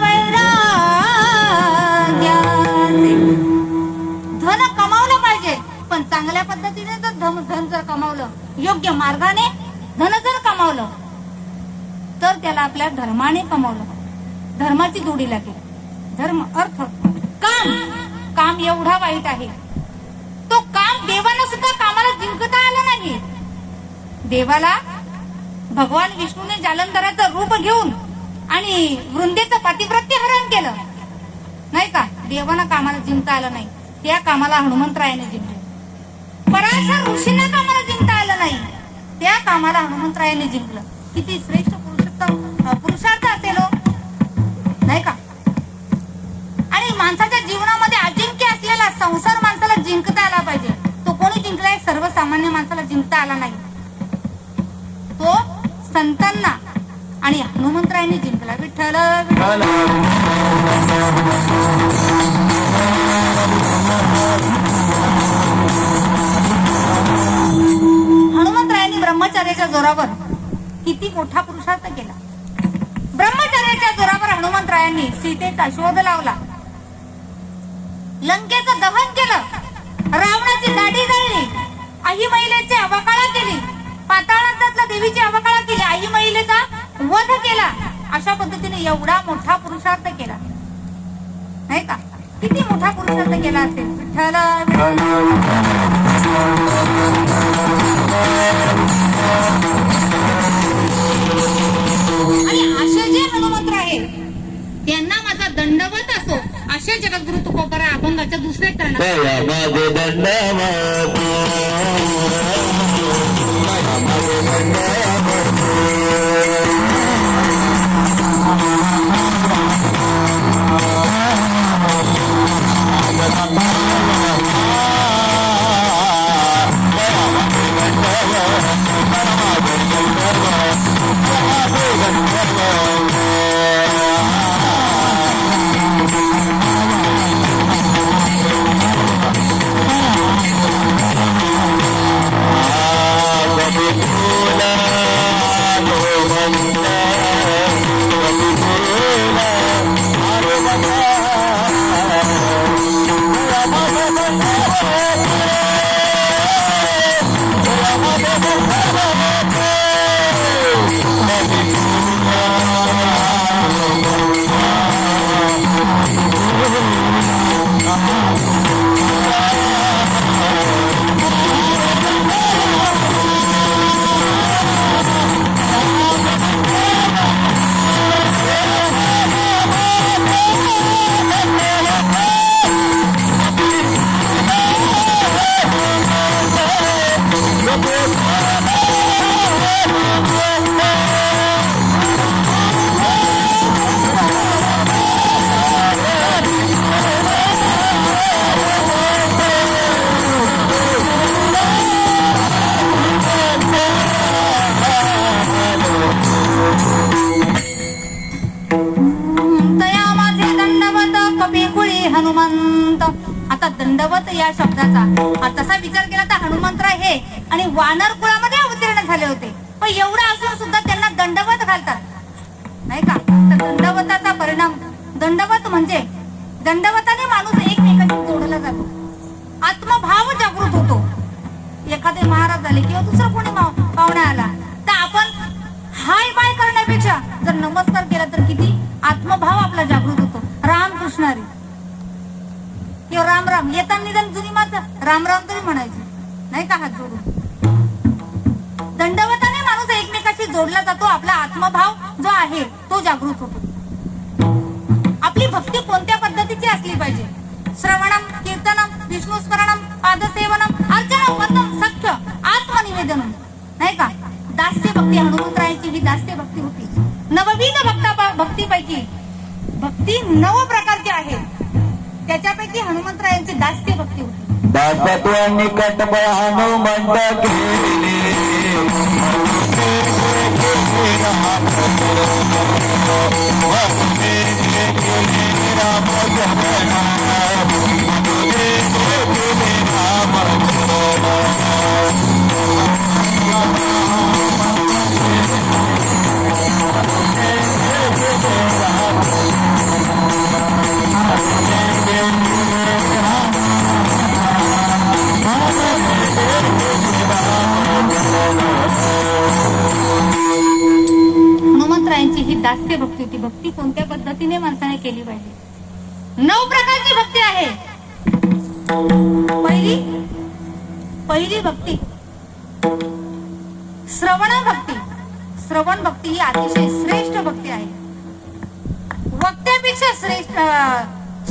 वैराग्याचे. धन कमावलं पाहिजे, पण चांगल्या पद्धतीने जर धन जर कमावलं, योग्य मार्गाने धन जर कमावलं तर त्याला आपल्या धर्माने कमावलं. धर्माची जोडी लागेल. धर्म अर्थ काम एवढा वाईट आहे. तो काम देवाला सुद्धा कामाला जिंकता आलं नाही. देवाला भगवान विष्णूने जालंधराचं रूप घेऊन आणि वृंदेचं पतिव्रत्य हरण केलं नाही का? देवाला कामाला जिंकता आलं नाही. त्या कामाला हनुमंतरायाने जिंकले. पराशर ऋषींना कामाला जिंकता आलं नाही, त्या कामाला हनुमंतरायाने जिंकलं. किती श्रेष्ठ पुरुषार्थ असेल हो, नाही का? आणि माणसाच्या जीवनामध्ये अजिंक्य असलेला संसार माणसाला जिंकता आला पाहिजे. तो कोणी जिंकलाय? सर्वसामान्य माणसाला जिंकता आला नाही, तो संतांना आणि हनुमंतरायाने जिंकला. विठ्ठल विठ्ठल. हनुमंतरायांनी ब्रह्मचर्याच्या जोरावर किती मोठा पुरुषार्थ केला. ब्रह्मचर्याच्या जोरावर हनुमंतरायांनी सीतेचा शोध लावला, लंकेचं दहन केलं, रावणाची दाढी जळली, आई महिलेची अवकाळा केली, पाताळातल्या देवीची अवकाळा केली, आई महिलेचा वध केला. अशा पद्धतीने एवढा मोठा पुरुषार्थ केला, नाही का? किती मोठा पुरुषार्थ केला असेल. विठ्ठल आणि असे जे हनुमंत आहेत त्यांना माझा दंडवत असो. असे जगद्गुरु तुकोबारा अभंगाच्या दुसऱ्या हनुमंत. आता दंडवत या शब्दाचा तसा विचार केला तर हनुमंतराय हे आणि वानर कुळामध्ये अवतीर्ण झाले होते, पण एवढं असून सुद्धा त्यांना दंडवत घालतात, नाही का? तर दंडवताचा परिणाम, दंडवत म्हणजे दंडवताने माणूस एकमेकांशी जोडला जातो, आत्मभाव जागृत होतो. एखादे महाराज झाले किंवा दुसरं कोणी पाहुणे आला तर आपण हाय बाय करण्यापेक्षा जर नमस्कार केला तर किती आत्मभाव आपला जागृत होतो. राम कृष्णारी किंवा राम राम येताना निदान जुनी माणसं राम राम तरी म्हणायची, नाही का? हात जोडून दंडवताने माणूस एकमेकाशी जोडला जातो, आपला आत्मभाव जो आहे तो जागृत होतो. आपली भक्ती कोणत्या पद्धतीची असली पाहिजे? श्रवणम, कीर्तनम, विष्णू स्मरणम, पादसेवनम, अर्चनम, वंदनम, सख्य, आत्मनिवेदनम, नाही का? दास्य भक्ती, हनुमंतरायांची ही दास्य भक्ती होती. नवविध भक्तीपैकी भक्ती 9 प्रकारची आहे, त्याच्यापैकी हनुमंतरायांची दास्य भक्ती होती.
दासत्वांनी कटप हनुमंत केले,
हनुमंतरायांची ही दास्य भक्ती होती. भक्ती कोणत्या पद्धतीने माणसाने केली पाहिजे? 9 प्रकारची भक्ती आहे. पहिली भक्ती श्रवण भक्ती. श्रवण भक्ती ही अतिशय श्रेष्ठ भक्ती आहे. वक्त्यापेक्षा श्रेष्ठ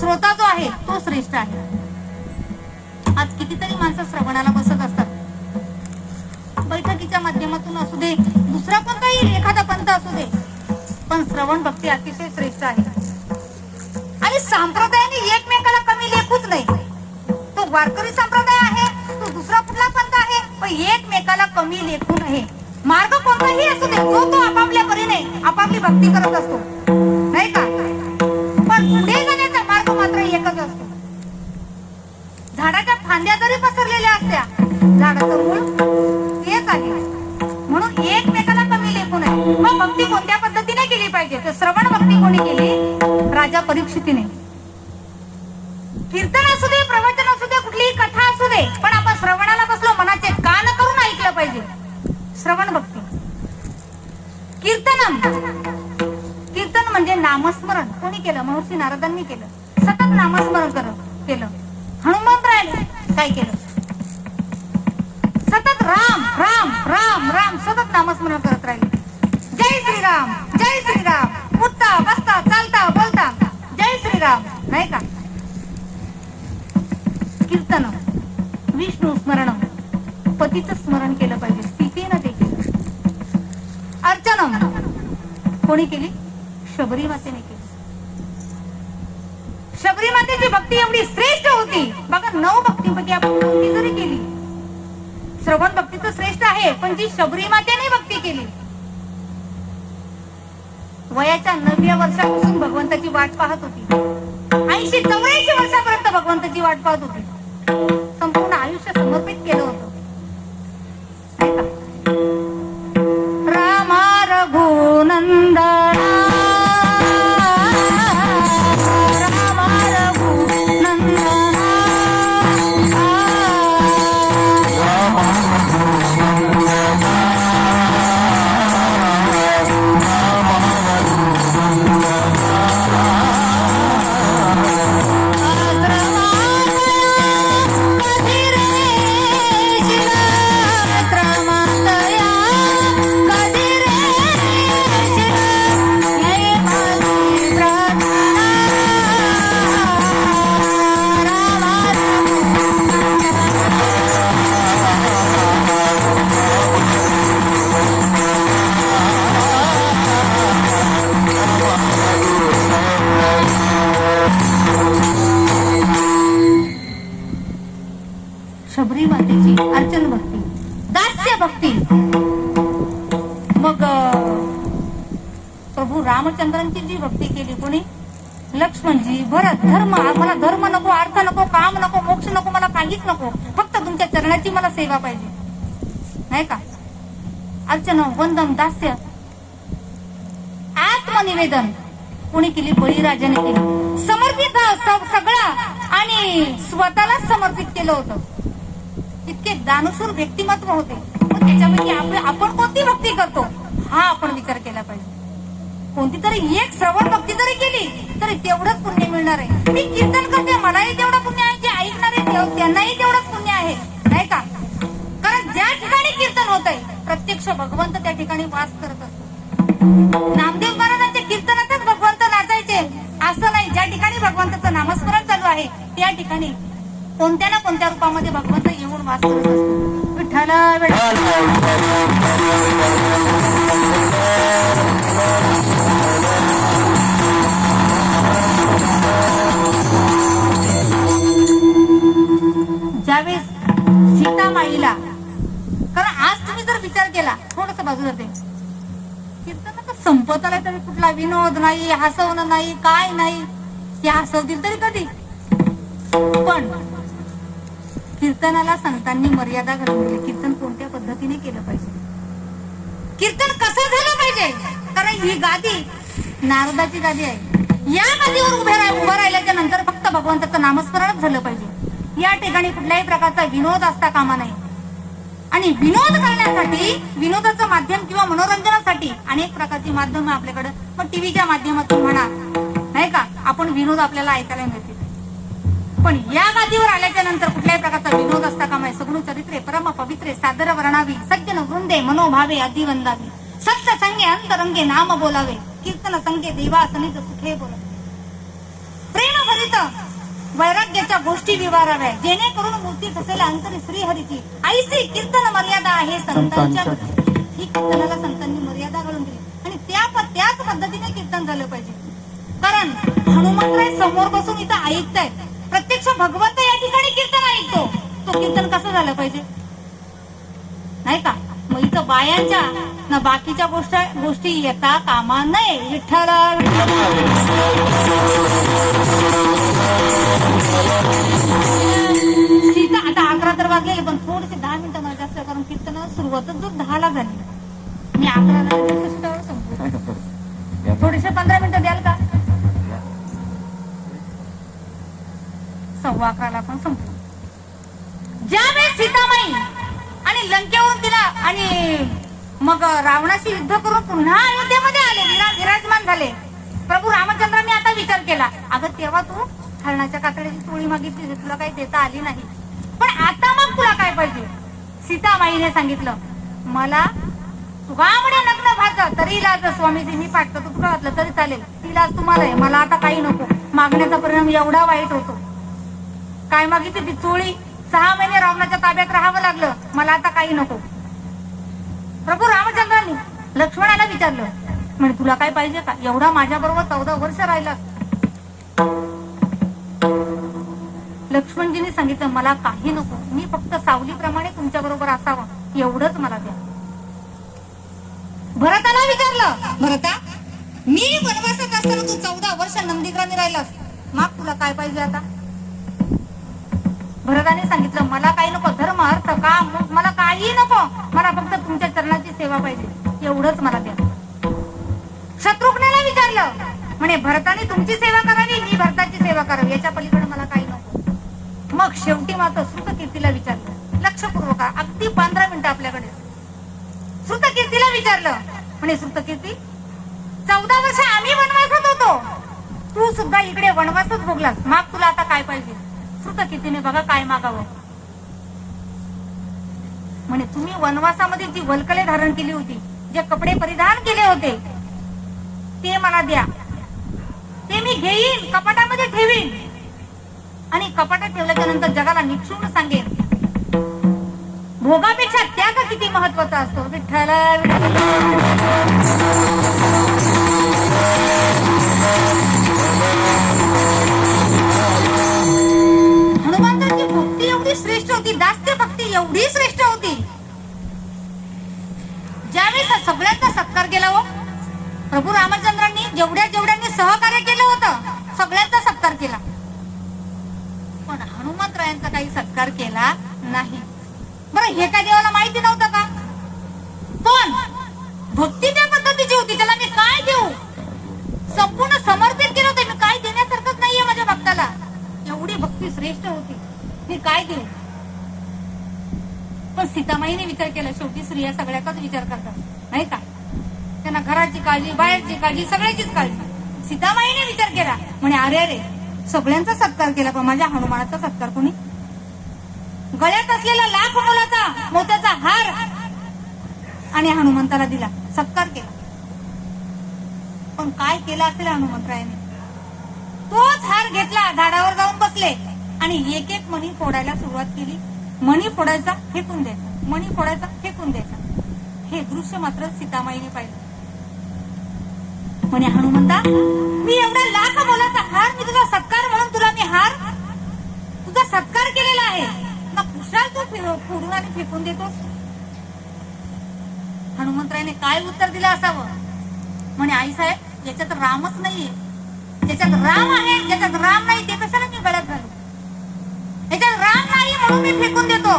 श्रोता जो आहे तो श्रेष्ठ आहे. आज कितीतरी माणसं श्रवणाला बसत असतात. बैठकीच्या माध्यमातून असू दे, दुसरा कोणताही एखादा पंथ असू दे, पण श्रवण भक्ती अतिशय श्रेष्ठ आहे. आणि संप्रदायाने एकमेकाला कमी लेखूच नाही. तो वारकरी संप्रदाय आहे, तो दुसरा कुठला पंथ आहे, पण एकमेकाला कमी लेखू नये. मार्ग कोणताही असू दे, तो आपापल्या परीने आपापली भक्ती करत असतो, नाही का? पण पुढे जाण्याचा मार्ग मात्र एकच असतो. झाडाच्या फांद्या जरी पसरलेल्या असत्या, झाडाचं मूळ तेच आहे. म्हणून एकमेकाला कमी लेखू नये. मग भक्ती कोणत्या पद्धतीने केली पाहिजे? तर श्रवण भक्ती कोणी केली? राजा परीक्षितीने. कीर्तन असू दे, प्रवचन असू दे, कुठलीही कथा असू दे, पण आपण श्रवणाला बसलो, मनाचे कान करून ऐकलं पाहिजे. श्रवण भक्ती. कीर्तनम, कीर्तन म्हणजे नामस्मरण. कोणी केलं? महर्षी नारदांनी केलं. सतत नामस्मरण केलं. हनुमंतरायाने काय केलं? सतत राम राम राम राम सतत नामस्मरण करत राहिले. जय श्रीराम, जय श्रीराम, उठता बसता चालता बोलता जय श्रीराम, नाही का? कीर्तन, विष्णू स्मरण, पतीचं स्मरण केलं पाहिजे. स्थितीनं ते केलं. अर्चनम कोणी केली? शबरी मातेने केली. शबरी मातेची भक्ती एवढी श्रेष्ठ होती. बघा, 9 भक्तीपैकी आपण भक्ती जरी केली, श्रवण भक्ती तर श्रेष्ठ आहे, पण जी शबरी मातेने भक्ती केली, वयाच्या 9व्या वर्षापासून भगवंताची वाट पाहत होती. 80-84 वर्षापर्यंत भगवंताची वाट पाहत होती. संपूर्ण आयुष्य समर्पित केलं होतं. रामा रघुनंदना, रामा रघुनंदना, शबरी मातेची अर्चन भक्ती, दास्य भक्ती. मग प्रभू रामचंद्रांची जी भक्ती केली कोणी? लक्ष्मणजी, भरत. धर्म, मला धर्म नको, अर्थ नको, काम नको, मोक्ष नको, मला काहीच नको, फक्त तुमच्या चरणाची मला सेवा पाहिजे, नाही का? अर्चन, वंदन, दास्य, आत्मनिवेदन कोणी केली? बळीराजाने केली. समर्पित भाव सगळं आणि स्वतःला समर्पित केलं होतं. इतके दानशूर व्यक्तिमत्व होते. पण त्याच्यापैकी आपण कोणती भक्ती करतो हा आपण विचार केला पाहिजे. कोणती तरी एक श्रवण भक्ती जरी केली तरी तेवढंच पुण्य मिळणार आहे. मी कीर्तन करते, मलाही तेवढं पुण्य आहे, जे ऐकणारे त्यांनाही तेवढंच पुण्य आहे, नाही का? कारण ज्या ठिकाणी कीर्तन होत आहे प्रत्यक्ष भगवंत त्या ठिकाणी वास करत असतो. नामदेव महाराजांच्या कीर्तनातच भगवंत नाचायचे असं नाही. ज्या ठिकाणी भगवंताचं नामस्मरण चालू आहे त्या ठिकाणी कोणत्या ना कोणत्या रूपामध्ये भगवंत येऊन वास करत असतो. विठ्ठल ज्यावेळेस सीतामाईला, कारण आज तुम्ही जर विचार केला, थोडस बाजूला ते कीर्तन तर संपत आलाय तरी कुठला विनोद नाही, हसवणं नाही, काय नाही. ते हसवतील तरी कधी? पण कीर्तनाला संतांनी मर्यादा घालून दिली. कीर्तन कोणत्या पद्धतीने केलं पाहिजे, कीर्तन कसं झालं पाहिजे. कारण ही गादी नारदाची गादी आहे. या गादीवर उभं राहिल्याच्या नंतर फक्त भगवंताचं नामस्मरणच झालं पाहिजे. या ठिकाणी कुठल्याही प्रकारचा विनोद असता कामा नाही. आणि विनोद करण्यासाठी, विनोदाचं माध्यम किंवा मनोरंजनासाठी अनेक प्रकारची माध्यम आपल्याकडे, मग टीव्हीच्या माध्यमातून म्हणा, नाही का, आपण विनोद आपल्याला ऐकायला मिळते. पण या गादीवर आल्याच्या नंतर कुठल्याही प्रकारचा विनोद असता कामा. सगुण चरित्रे परम पवित्रे सादर वर्णावी, सज्जन वृंदे मनोभावे आधी वंदावी, सत्य संगे अंतरंगे नाम बोलावे, कीर्तन संगे देवा सनिध सुखे बोलावे. प्रेम भरित वैराग्य भाग्याच्या गोष्टी विवाराव्या, जेणेकरून मूर्ती ठसेल अंतरी श्रीहरीची. ऐसी कीर्तन मर्यादा आहे संतांच्या. ही कीर्तनाला संतांनी मर्यादा घालून दिली आणि त्याच पद्धतीने कीर्तन झालं पाहिजे. कारण हनुमंतराय समोर बसून इथं ऐकतायत. प्रत्यक्ष भगवंत या ठिकाणी कीर्तन ऐकतो. तो कीर्तन कसं झालं पाहिजे नाही का? मग इथं बायांच्या ना बाकीच्या गोष्टी येता कामा नये. विठ्ठल सीता आता 11 तर वाजलेले, पण थोडेसे 10 मिनिटं मला जास्त, कारण कीर्तन सुरुवातच जो 10ला झाली. मी 11ला संपू. थोडेसे 15 मिनिटं द्याल का? 11:15 पण संपू. ज्यावेळेस सीतामाई आणि लंकेवरून तिला आणि मग रावणाशी युद्ध करून पुन्हा अयोध्येमध्ये आले, विराजमान झाले. प्रभू रामचंद्रांनी आता विचार केला, अगं तेव्हा तू हरणाच्या कातडीची चोळी मागितली, तुला काही देता आली नाही, पण आता मग तुला काय पाहिजे? सीतामाईने सांगितलं, मला तुझ्यामुळे नग्न भाजं तरी लाज स्वामीजी, मी पाठतो, तू तुला वाटलं तरी चालेल, ती लाज तुम्हाला आहे, मला आता काही नको. मागण्याचा परिणाम एवढा वाईट होतो. काय मागितली ती चोळी? 6 महिने रावणाच्या ताब्यात राहावं लागलं, मला आता काही नको. प्रभू रामचंद्रांनी लक्ष्मणाला विचारलं, म्हणजे तुला काय पाहिजे का? एवढा माझ्या बरोबर 14 वर्ष राहिला. लक्ष्मणजींनी सांगितलं, मला काही नको, मी फक्त सावलीप्रमाणे तुमच्या बरोबर असावं, एवढंच मला द्या. भरताला विचारलं, भरता मी वनवासात असताना तू 14 वर्ष नंदीग्रामी राहिलास, मग तुला काय पाहिजे आता? भरताने सांगितलं, मला काही नको, धर्म अर्थ काम मला काही नको, मला फक्त तुमच्या चरणाची सेवा पाहिजे, एवढंच मला द्या. शत्रुघ्नाला विचारलं, म्हणे भरताने तुमची सेवा करावी, मी भरताची सेवा करावी, याच्या पलीकडे मला काही नको. मग शेवटी मात्र श्रुतकीर्तीला विचारलं, लक्षपूर्वक, अगदी 15 मिनिटं आपल्याकडे. श्रुतकीर्तीला विचारलं, म्हणे श्रुतकीर्ती, 14 वर्ष आम्ही वनवासात होतो, तू सुद्धा इकडे वनवासच भोगलास, मग तुला आता काय पाहिजे? श्रुतकीर्तीने बघा काय मागावं. म्हणे तुम्ही वनवासामध्ये जी वल्कले धारण केली होती, जे कपडे परिधान केले होते, ते मला द्या, ते मी घेईन, कपाटामध्ये ठेवीन, आणि कपाटात ठेवल्याच्या नंतर जगाला निक्षून सांगेन, भोगापेक्षा त्याग किती महत्वाचा असतो. विठ्ठल हनुमंताची भक्ती एवढी श्रेष्ठ होती, दास्य भक्ती एवढी श्रेष्ठ होती. ज्यावेळेस सगळ्यांचा सत्कार केला हो प्रभू रामचंद्रांनी, जेवढ्यांनी सहकार्य केलं होतं सगळ्यांचा सत्कार केला, पण हनुमंतरायांचा काही सत्कार केला नाही. बरं, हे काय देवाला माहिती नव्हतं का? पण भक्ती त्या पद्धतीची होती, त्याला मी काय देऊ, संपूर्ण समर्पित केलं होतं, मी काय देण्यासारखंच नाहीये माझ्या भक्ताला, एवढी भक्ती श्रेष्ठ होती, मी काय देऊ. पण सीतामाईने विचार केला, शेवटी स्त्रिया सगळ्याचाच विचार करतात नाही का, त्यांना घराची काळजी, बाहेरची काळजी, सगळ्याचीच काळजी. सीतामाईने विचार केला, म्हणे अरे सगळ्यांचा सत्कार केला, पण माझ्या हनुमानाचा सत्कार कोणी? गळ्यात असलेला लाख मोत्याचा हार आणि हनुमंताला दिला, सत्कार केला. पण काय केलं असेल हनुमंतरायाने? तोच हार घेतला, झाडावर जाऊन बसले आणि एक एक मणी फोडायला सुरुवात केली. मणी फोडायचा, फेकून द्यायचा, मणी फोडायचा, फेकून द्यायचा. हे दृश्य मात्र सीतामाईने पाहिलं. म्हणे हनुमंता, मी एवढा लाख मोलाचा हार, मी तुझा सत्कार म्हणून तुला मी हार, तुझा सत्कार केलेला आहे, मग कुशाल तू फोडून आणि फेकून देतोस? हनुमंतरायाने काय उत्तर दिलं असावं? म्हणे आई साहेब, याच्यात रामच नाहीये, ज्याच्यात राम आहे, ज्याच्यात राम नाही ते कशाला मी गळ्यात घालू? याच्यात राम नाही म्हणून मी फेकून देतो.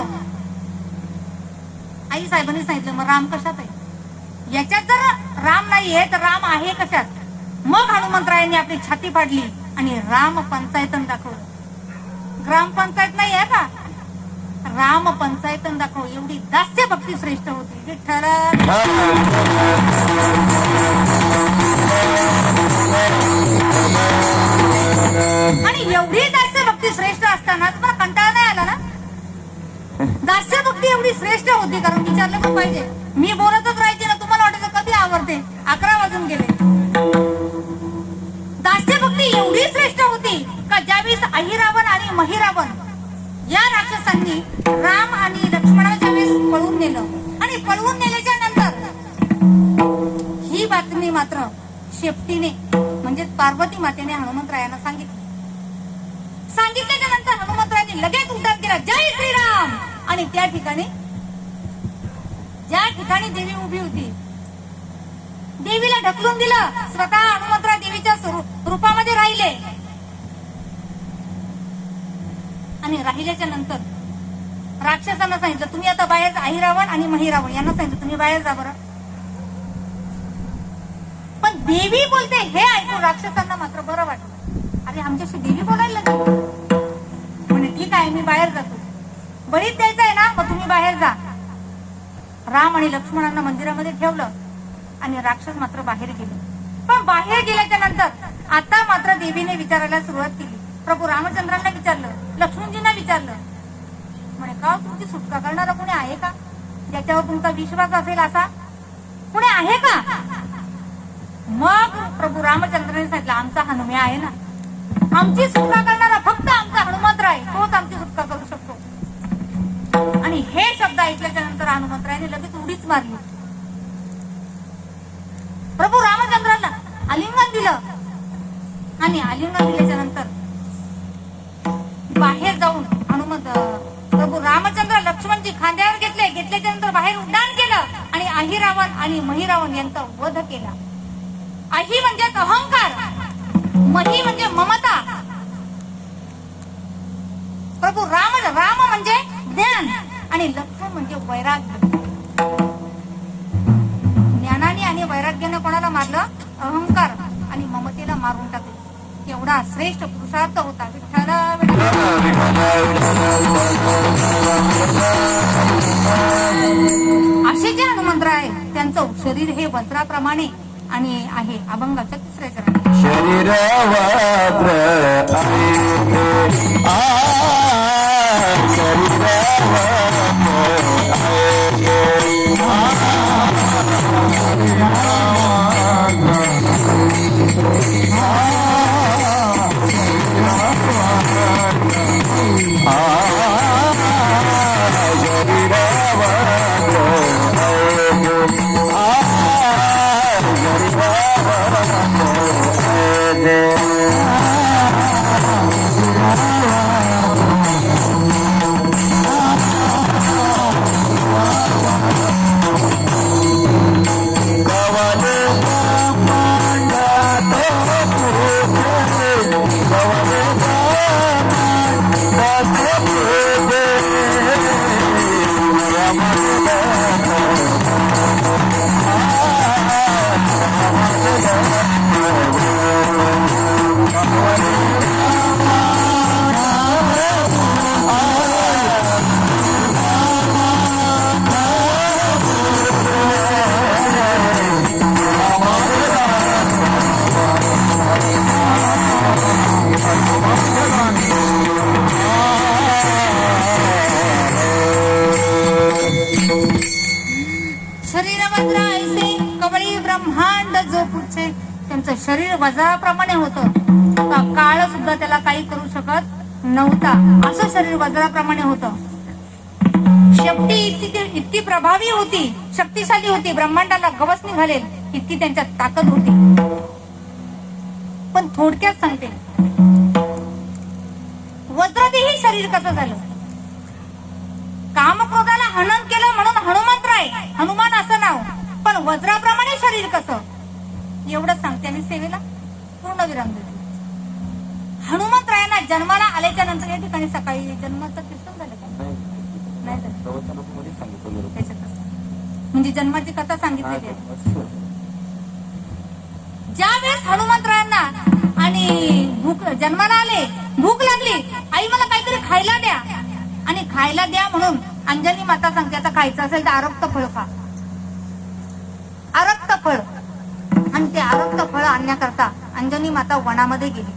आई साहेबांनी सांगितलं, मग राम कशात आहे? याच्यात जर राम नाहीये तर राम आहे कशात? मग हनुमंतरायांनी आपली छाती फाडली आणि राम पंचायतन दाखवलं. ग्रामपंचायत नाही आहे का, राम पंचायतन दाखव, एवढी दास्य भक्ती श्रेष्ठ होती. विठ्ठल आणि एवढी दास्य भक्ती श्रेष्ठ असताना तुम्हाला कंटाळा नाही आला ना? दास्य भक्ती एवढी श्रेष्ठ होती, कारण विचारलं पण पाहिजे, मी बोलतच राहायचे ना, तुम्हाला वाटायचं कधी आवडते, 11 वाजून गेले. दास्य भक्ती एवढी श्रेष्ठ होती का का ज्यावेळेस अहिरावण आणि महिरावण या राक्षसांनी राम आणि लक्ष्मणाला ज्यावेळेस पळवून नेलं आणि पळवून नेल्याच्या नंतर ही बातमी मात्र शेपटीने म्हणजे पार्वती मातेने हनुमंतरायांना सांगितल्याच्या नंतर हनुमंतरायांनी लगेच उद्धार केला, जय श्रीराम. आणि त्या ठिकाणी ज्या ठिकाणी देवी उभी होती देवीला ढकलून दिलं. स्वतः हनुमंतराय देवीच्या रूपामध्ये राहिले आणि राहिल्याच्या नंतर राक्षसांना सांगितलं, तुम्ही आता बाहेर जा. अहिरावण आणि महिरावण यांना सांगितलं, तुम्ही बाहेर जा बरं. पण देवी बोलते हे ऐकून राक्षसांना मात्र बरं वाटलं. अरे आमच्याशी देवी बोलायला लागली. म्हणे ठीक आहे, मी बाहेर जातो. बळीच द्यायचं आहे ना, मग तुम्ही बाहेर जा. राम आणि लक्ष्मणांना मंदिरामध्ये ठेवलं आणि राक्षस मात्र बाहेर गेले. पण बाहेर गेल्याच्या नंतर आता मात्र देवीने विचारायला सुरुवात केली. प्रभू रामचंद्रांना विचारलं, लक्ष्मणजींना विचारलं, म्हणे का तुमची सुटका करणारा कोणी आहे का, ज्याच्यावर तुमचा विश्वास असेल असा कोणी आहे का. मग प्रभू रामचंद्रांनी सांगितलं, आमचा हनुमान आहे ना, आमची सुटका करणारा फक्त आमचा हनुमंतराय, तोच आमची सुटका करू शकतो. आणि हे शब्द ऐकल्याच्या नंतर हनुमंतरायाने लगेच उडीच मारली. प्रभू रामचंद्रांना आलिंगन दिलं आणि आलिंगन दिल्याच्या नंतर बाहेर जाऊन प्रभू रामचंद्र लक्ष्मणजी खांद्यावर घेतल्याच्या नंतर बाहेर उड्डाण केलं आणि अहिरावण आणि महिरावण यांचा वध केला. अहि म्हणजे अहंकार, मही म्हणजे ममता. प्रभू राम म्हणजे ज्ञान आणि लक्ष्मण म्हणजे वैराग्य. ज्ञानाने आणि वैराग्याने कोणाला मारलं, अहंकार आणि ममतेला मारून टाकलं. एवढा श्रेष्ठ पुरुषार्थ होता. विठ्ठल असे जे हनुमंतराय त्यांचं शरीर हे वज्राप्रमाणे आणि आहे. अभंगाच्या तिसऱ्या चरणात
शरीर
त्यांचं शरीर वज्राप्रमाणे होतं. काळ सुद्धा त्याला काही करू शकत नव्हता. असं शरीर वज्राप्रमाणे होतं. शेपटी इतकी प्रभावी होती, शक्तिशाली होती, ब्रह्मांडाला गवसणी घालेल इतकी त्यांच्यात ताकद होती. पण थोडक्यात सांगते, वज्रदेही शरीर कसं झालं. कामक्रोधाला हनन केलं म्हणून हनुमंतराय, हनुमान असं नाव, पण वज्राप्रमाणे शरीर कसं, एवढं सांगते आणि सेवेला पूर्ण विराम देते. हनुमंतरायांना जन्माला आल्याच्या नंतर या ठिकाणी सकाळी जन्माचं कीर्तन झालं का नाही झालं, म्हणजे जन्माची कथा सांगितलेली आहे. ज्या वेळेस हनुमंतरायांना आणि जन्माला आले, भूक लागली, आई मला काहीतरी खायला द्या, आणि खायला द्या म्हणून अंजनी माता सांगते, आता खायचं असेल तर आरक्त फळ खा, आरक्त फळ. आणि ते आरक्त फळ आणण्याकरता अंजनी माता वनामध्ये गेली.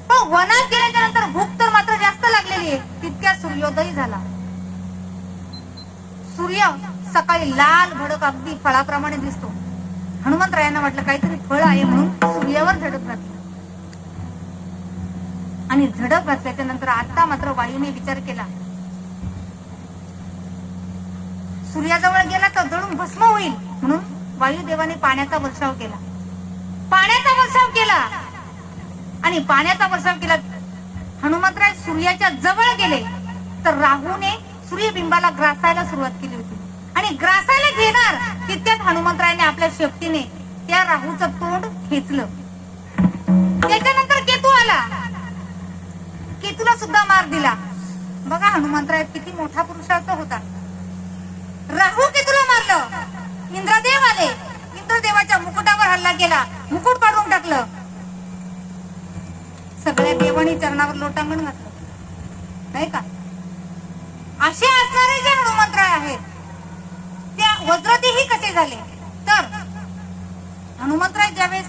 पण वनात गेल्याच्या नंतर भूक तर मात्र जास्त लागलेली आहे. तितक्या सूर्योदय झाला. सूर्य सकाळी लाल भडक अगदी फळाप्रमाणे दिसतो. हनुमंतरायांना वाटलं काहीतरी फळ आहे म्हणून सूर्यावर झडप घातली. आणि झडप घातल्याच्या नंतर आता मात्र वायूने विचार केला, सूर्याजवळ गेला तर जळून भस्म होईल, म्हणून वायुदेवाने पाण्याचा वर्षाव केला. पाण्याचा वर्षाव केला आणि पाण्याचा वर्षाव केला. हनुमंतराय सूर्याच्या जवळ गेले तर राहूने सूर्यबिंबाला ग्रासायला सुरुवात केली होती आणि ग्रासायला घेणार तितक्यात हनुमंतरायने आपल्या शेपटीने त्या राहूचं तोंड खेचलं. त्याच्यानंतर केतू आला. केतूला सुद्धा मार दिला. बघा हनुमंतराय किती मोठा पुरुषार्थ होता. राहू केतूला मारलं. इंद्रदेव आले. इंद्रदेवाच्या मुकुटावर हल्ला केला. मुकुट काढून टाकलं. सगळ्या देवानी चरणावर लोटांगण घातलं, नाही का? असे असणारे जे हनुमंतराय आहेत त्या वज्रदेही कसे झाले तर हनुमंतराय ज्यावेळेस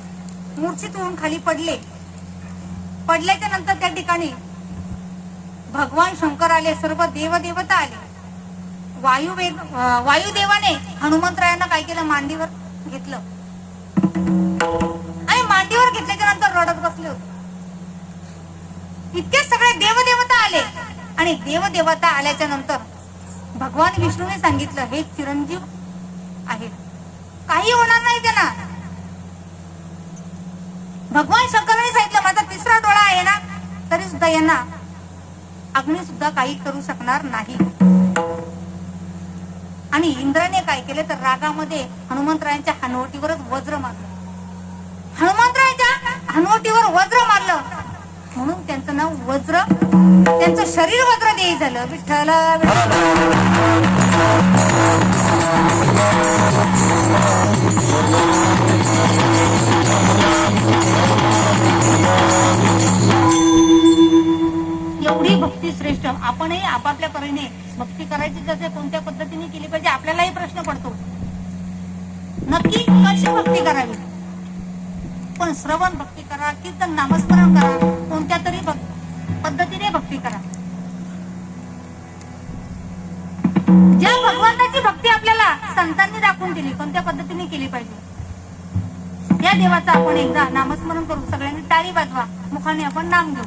मूर्छित होऊन खाली पडल्याच्या नंतर त्या ठिकाणी भगवान शंकर आले, सर्व देवदेवता आले. वायुदेवाने हनुमंतरायांना काय केलं, मांडीवर घेतलं आणि मांडीवर घेतल्याच्या नंतर रडत बसले होते. इतके सगळे देवदेवता आले आणि देवदेवता आल्याच्या नंतर भगवान विष्णूने सांगितलं, हे चिरंजीव आहेत, काही होणार नाही त्यांना. भगवान शंकराने सांगितलं, माझा तिसरा डोळा आहे ना, तरी सुद्धा यांना अग्नी सुद्धा काही करू शकणार नाही. आणि इंद्राने काय केले तर रागामध्ये हनुमंतरायांच्या हनवटीवरच वज्र मारलं. हनुमंतरायांच्या हनवटीवर वज्र मारलं म्हणून त्यांचं नाव वज्र, त्यांचं शरीर वज्रदेही झालं. विठ्ठल एवढी भक्ती श्रेष्ठ. आपणही आपापल्या परीने भक्ती करायची, जसे कोणत्या पद्धतीने केली पाहिजे आपल्यालाही प्रश्न पडतो, नक्की कशी भक्ती करावी. पण श्रवण भक्ती करा, कीर्तन नामस्मरण करा, कोणत्या तरी पद्धतीने भक्ती करा. ज्या भगवंताची भक्ती आपल्याला संतांनी दाखवून दिली, कोणत्या पद्धतीने केली पाहिजे, त्या देवाचं आपण एकदा नामस्मरण करू. सगळ्यांनी टाळी वाजवा, मुखाने आपण नाम घेऊ.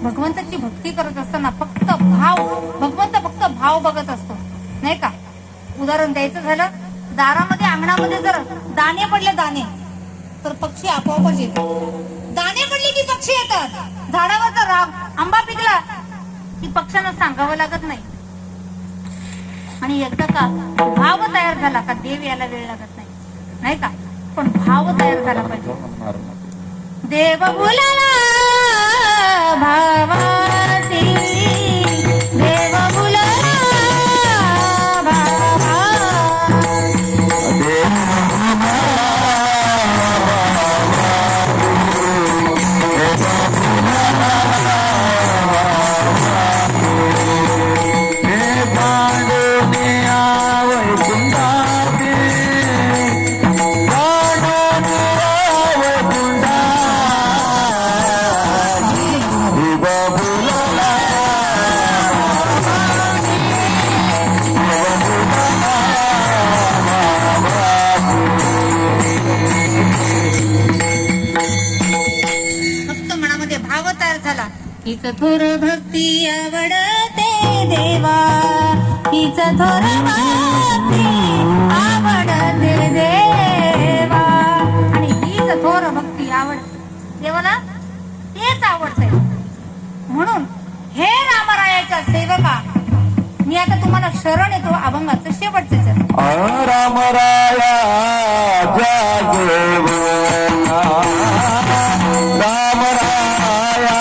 भगवंताची भक्ती करत असताना फक्त भाव बघत असतो, नाही का? उदाहरण द्यायचं झालं, दारामध्ये अंगणामध्ये जर दाणे पडले, दाणे, तर पक्षी आपोआपच येतात. दाणे पडले की पक्षी येतात. झाडावर जर आंबा पिकला की पक्ष्यांना सांगावं लागत नाही. आणि एकदा का भाव तयार झाला का देव यायला वेळ लागत नाही, नाही का? पण भाव तयार झाला पाहिजे. देव बोलाला भावासी, देव बोलाला हीच थोर भक्ती आवडते देवा, हीच थोर भक्ती आवडते देवा. आणि हीच थोर भक्ती आवडते देवाला, तेच आवडते. म्हणून हे रामरायाच्या सेवका, मी आता तुम्हाला शरण येतो अभंगाचं शेवटचे चरण.
रामराया जय देवा, रामराया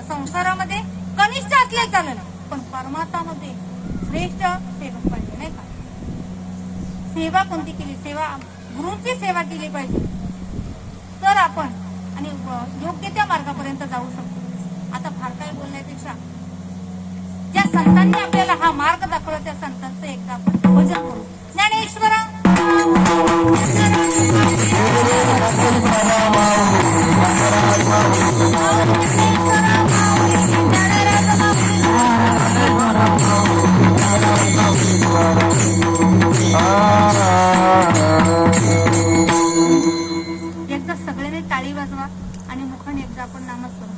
संसारामध्ये कनिष्ठ असले चालेल, पण परमात्मामध्ये श्रेष्ठ सेवक पाहिजे, नाही का? सेवा कोणती केली? सेवा गुरुची सेवा केली पाहिजे, तर आपण आणि योग्य त्या मार्गापर्यंत जाऊ शकतो. आता फार काही बोलण्यापेक्षा ज्या संतांनी आपल्याला हा मार्ग दाखवला त्या संतांचं एकदा आपण भजन करू. ज्ञानेश्वरा एकदा सगळ्यांनी टाळी वाजवा आणि मुखाने एकदा आपण नामस्मरण.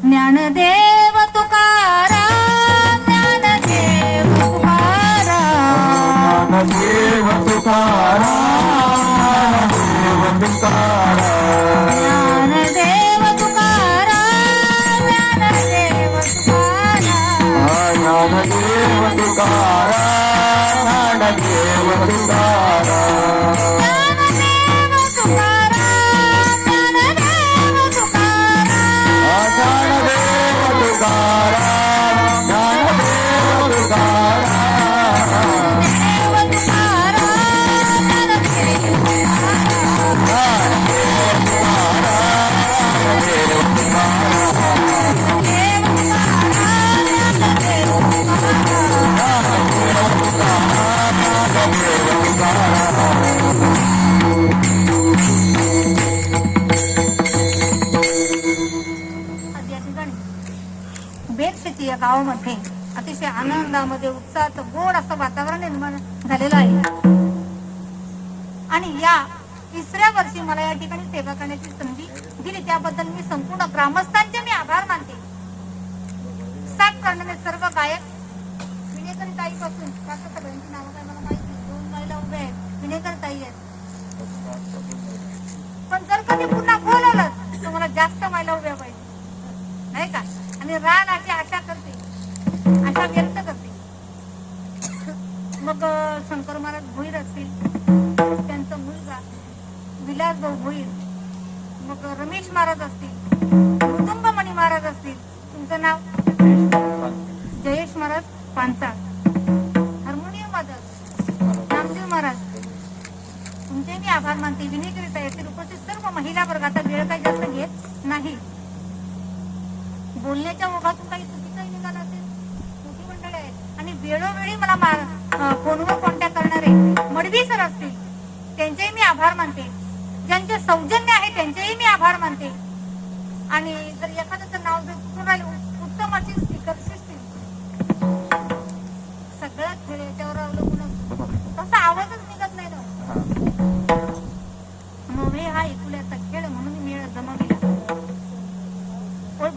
ज्ञानदेव तुकाराम
ज्ञानदेव तुकाराम ज्ञानदेव तुकाराम
ज्ञानदेव तुकाराम, ज्ञानदेव तुकाराम.
ज्ञानदेव तुकाराम ज्ञानदेव तुकाराम
देव तुकाराम, ज्ञानदेव या ठिकाणी बेतशेती या गावामध्ये अतिशय आनंदामध्ये उत्साहाचं गोड असं वातावरण निर्माण झालेलं आहे. आणि या तिसऱ्या वर्षी मला या ठिकाणी सेवा करण्याची संधी दिली त्याबद्दल मी संपूर्ण ग्रामस्थांचे मी आभार मानते. साथ करणारे सर्व गायक विनेकरी ताईपासून काका सगळ्यांची नावं काय मला माहिती, 2 महिला उभ्या आहेत, विनेकरी ताई आहेत. पण जर कधी पुन्हा बोलवलं तर मला जास्त महिला उभ्या पाहिजे नाही का. आणि रानाची आशा करते, आशा व्यक्त करते. मग शंकर महाराज भोईर असतील, त्यांचा मुलगा विलास भाऊ भोईर, मग रमेश महाराज असतील, कुटुंबमणी महाराज असतील, तुमचं नाव जयेश महाराज पांचाळ, हार्मोनियम वादक रामदेव महाराज, तुमचे मी आभार मानते. विनेकरिता येथील उपस्थित सर्व महिला वर्ग, आता वेळ काही जास्त घेत नाही. बोलण्याच्या ओघातून काही चुकीचाही निघाला असेल, मोठी मंडळी आहेत. आणि वेळोवेळी मला फोनवर कॉन्टॅक्ट करणारे मडवी सर असतील, त्यांचेही मी आभार मानते. ज्यांचे सौजन्य आहे त्यांचेही मी आभार मानते. आणि जर एखाद्याचं नाव जर कुठून राहिलं, उत्तम अशी स्पीकर सिस्टीम, सगळ्यात खेळ याच्यावर अवलंबून असतो. तसा आवाजच निघत नाही ना. नव्हे हा एकुल्याचा खेळ म्हणून मी जमविला.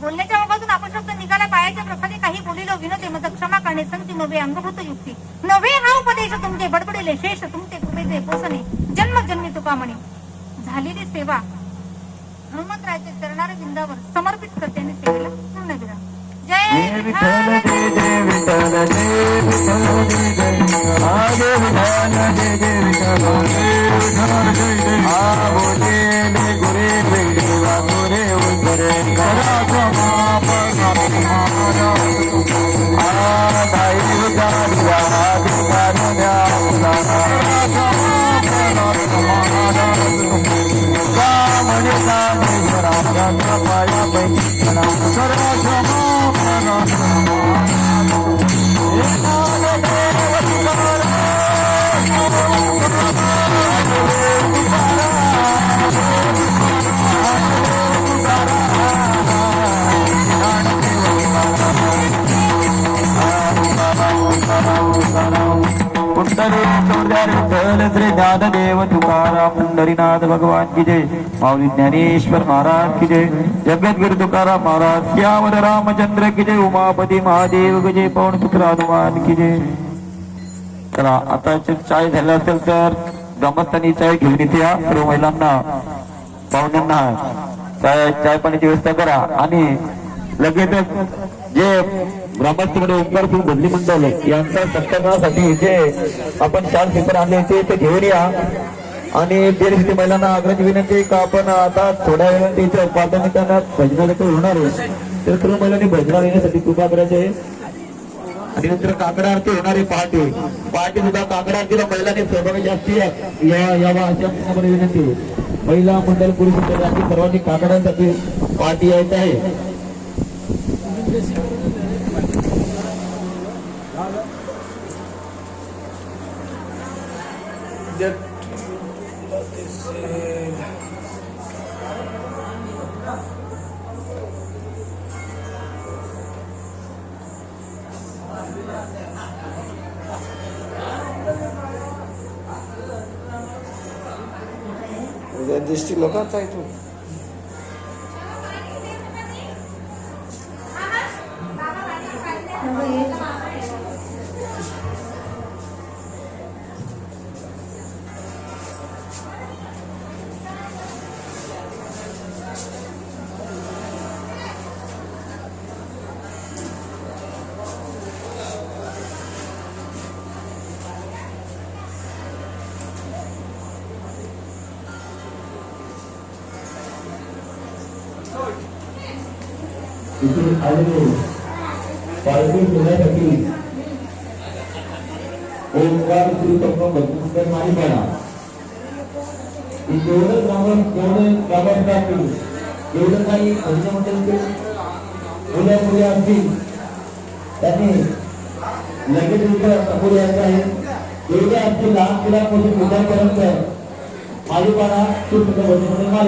बोलण्याच्या बाबतीतून आपण शब्द निघाला पायाच्या प्रसादी काही बोलिलो विनोदे मग क्षमा करणे संगती नव्हे अंगभूत युक्ती नव्हे हा उपदेश तुमचे बडबडिले शेष तुमचे कृपेचे पोसणे जन्म जन्मी तुका म्हणे. झालेली सेवा हनुमंतरायच्या चरणार बिंदावर समर्पित करते आणि सेवेला पूर्ण विराम. जय विठ्ठल
जय विठ्ठल जय विठ्ठल जय आगे विठ्ठल जय जय विठ्ठल आ बोले ले गुरे देवा गुरे उतरे करा क्षमा परमात्मा आ दाई विचारिया अधिकारुण्या उदारा कामने कामेश्वरा पाया पैठणा करा क्षमा पुंडरी श्री ज्ञानदेव तुकाराम पंढरीनाथ भगवान की जय. माऊली ज्ञानेश्वर महाराज की जय. जगद्गुरु तुकाराम महाराज श्यामद रामचंद्र की जय. उमापती महादेव की जय. पवनपुत्र हनुमान की जय. चला आता चाय झाला असेल तर ग्रामस्थांनी चाय घेऊन इथे या. सर्व महिलांना पाहुण्यांना चाय पाण्याची व्यवस्था करा. आणि लगेचच जे ग्रामस्थमध्ये ओंकारपूर बदली मंडळ यांचा सत्कारणासाठी जे आपण शाल पेपर आणले ते घेऊन या. आणि ते महिलांना आग्रही विनंती का आपण आता थोड्या वेळाने इथे उत्पादन करण्यात भजनाला होणार आहे, तर सर्व महिलांनी भजना येण्यासाठी कृपा करायची आहे. आणि नंतर काकडा आरती होणार आहे पहाटे सुद्धा काकडा आरतीला महिलांनी सहभागी जास्ती यावा अशा विनंती. महिला मंडळ पुरुष सर्वांनी काकडांसाठी पार्टी यायचं आहे.
डिस्ट्रिक्ट लोकांचा आहे तू
इथे आलेले पालखी सोहळ्यासाठी ओंकार श्री भक्तुंकर मालिकाला जेवढं ग्रामस्थातील जेवढं काही मंडळीचे मुल्या मुली असतील त्यांनी लगेच इथं समोर यायचं आहे. जेवढे असतील लहान मुलांपासून मोठ्यापर्यंत मालिकाला मालिका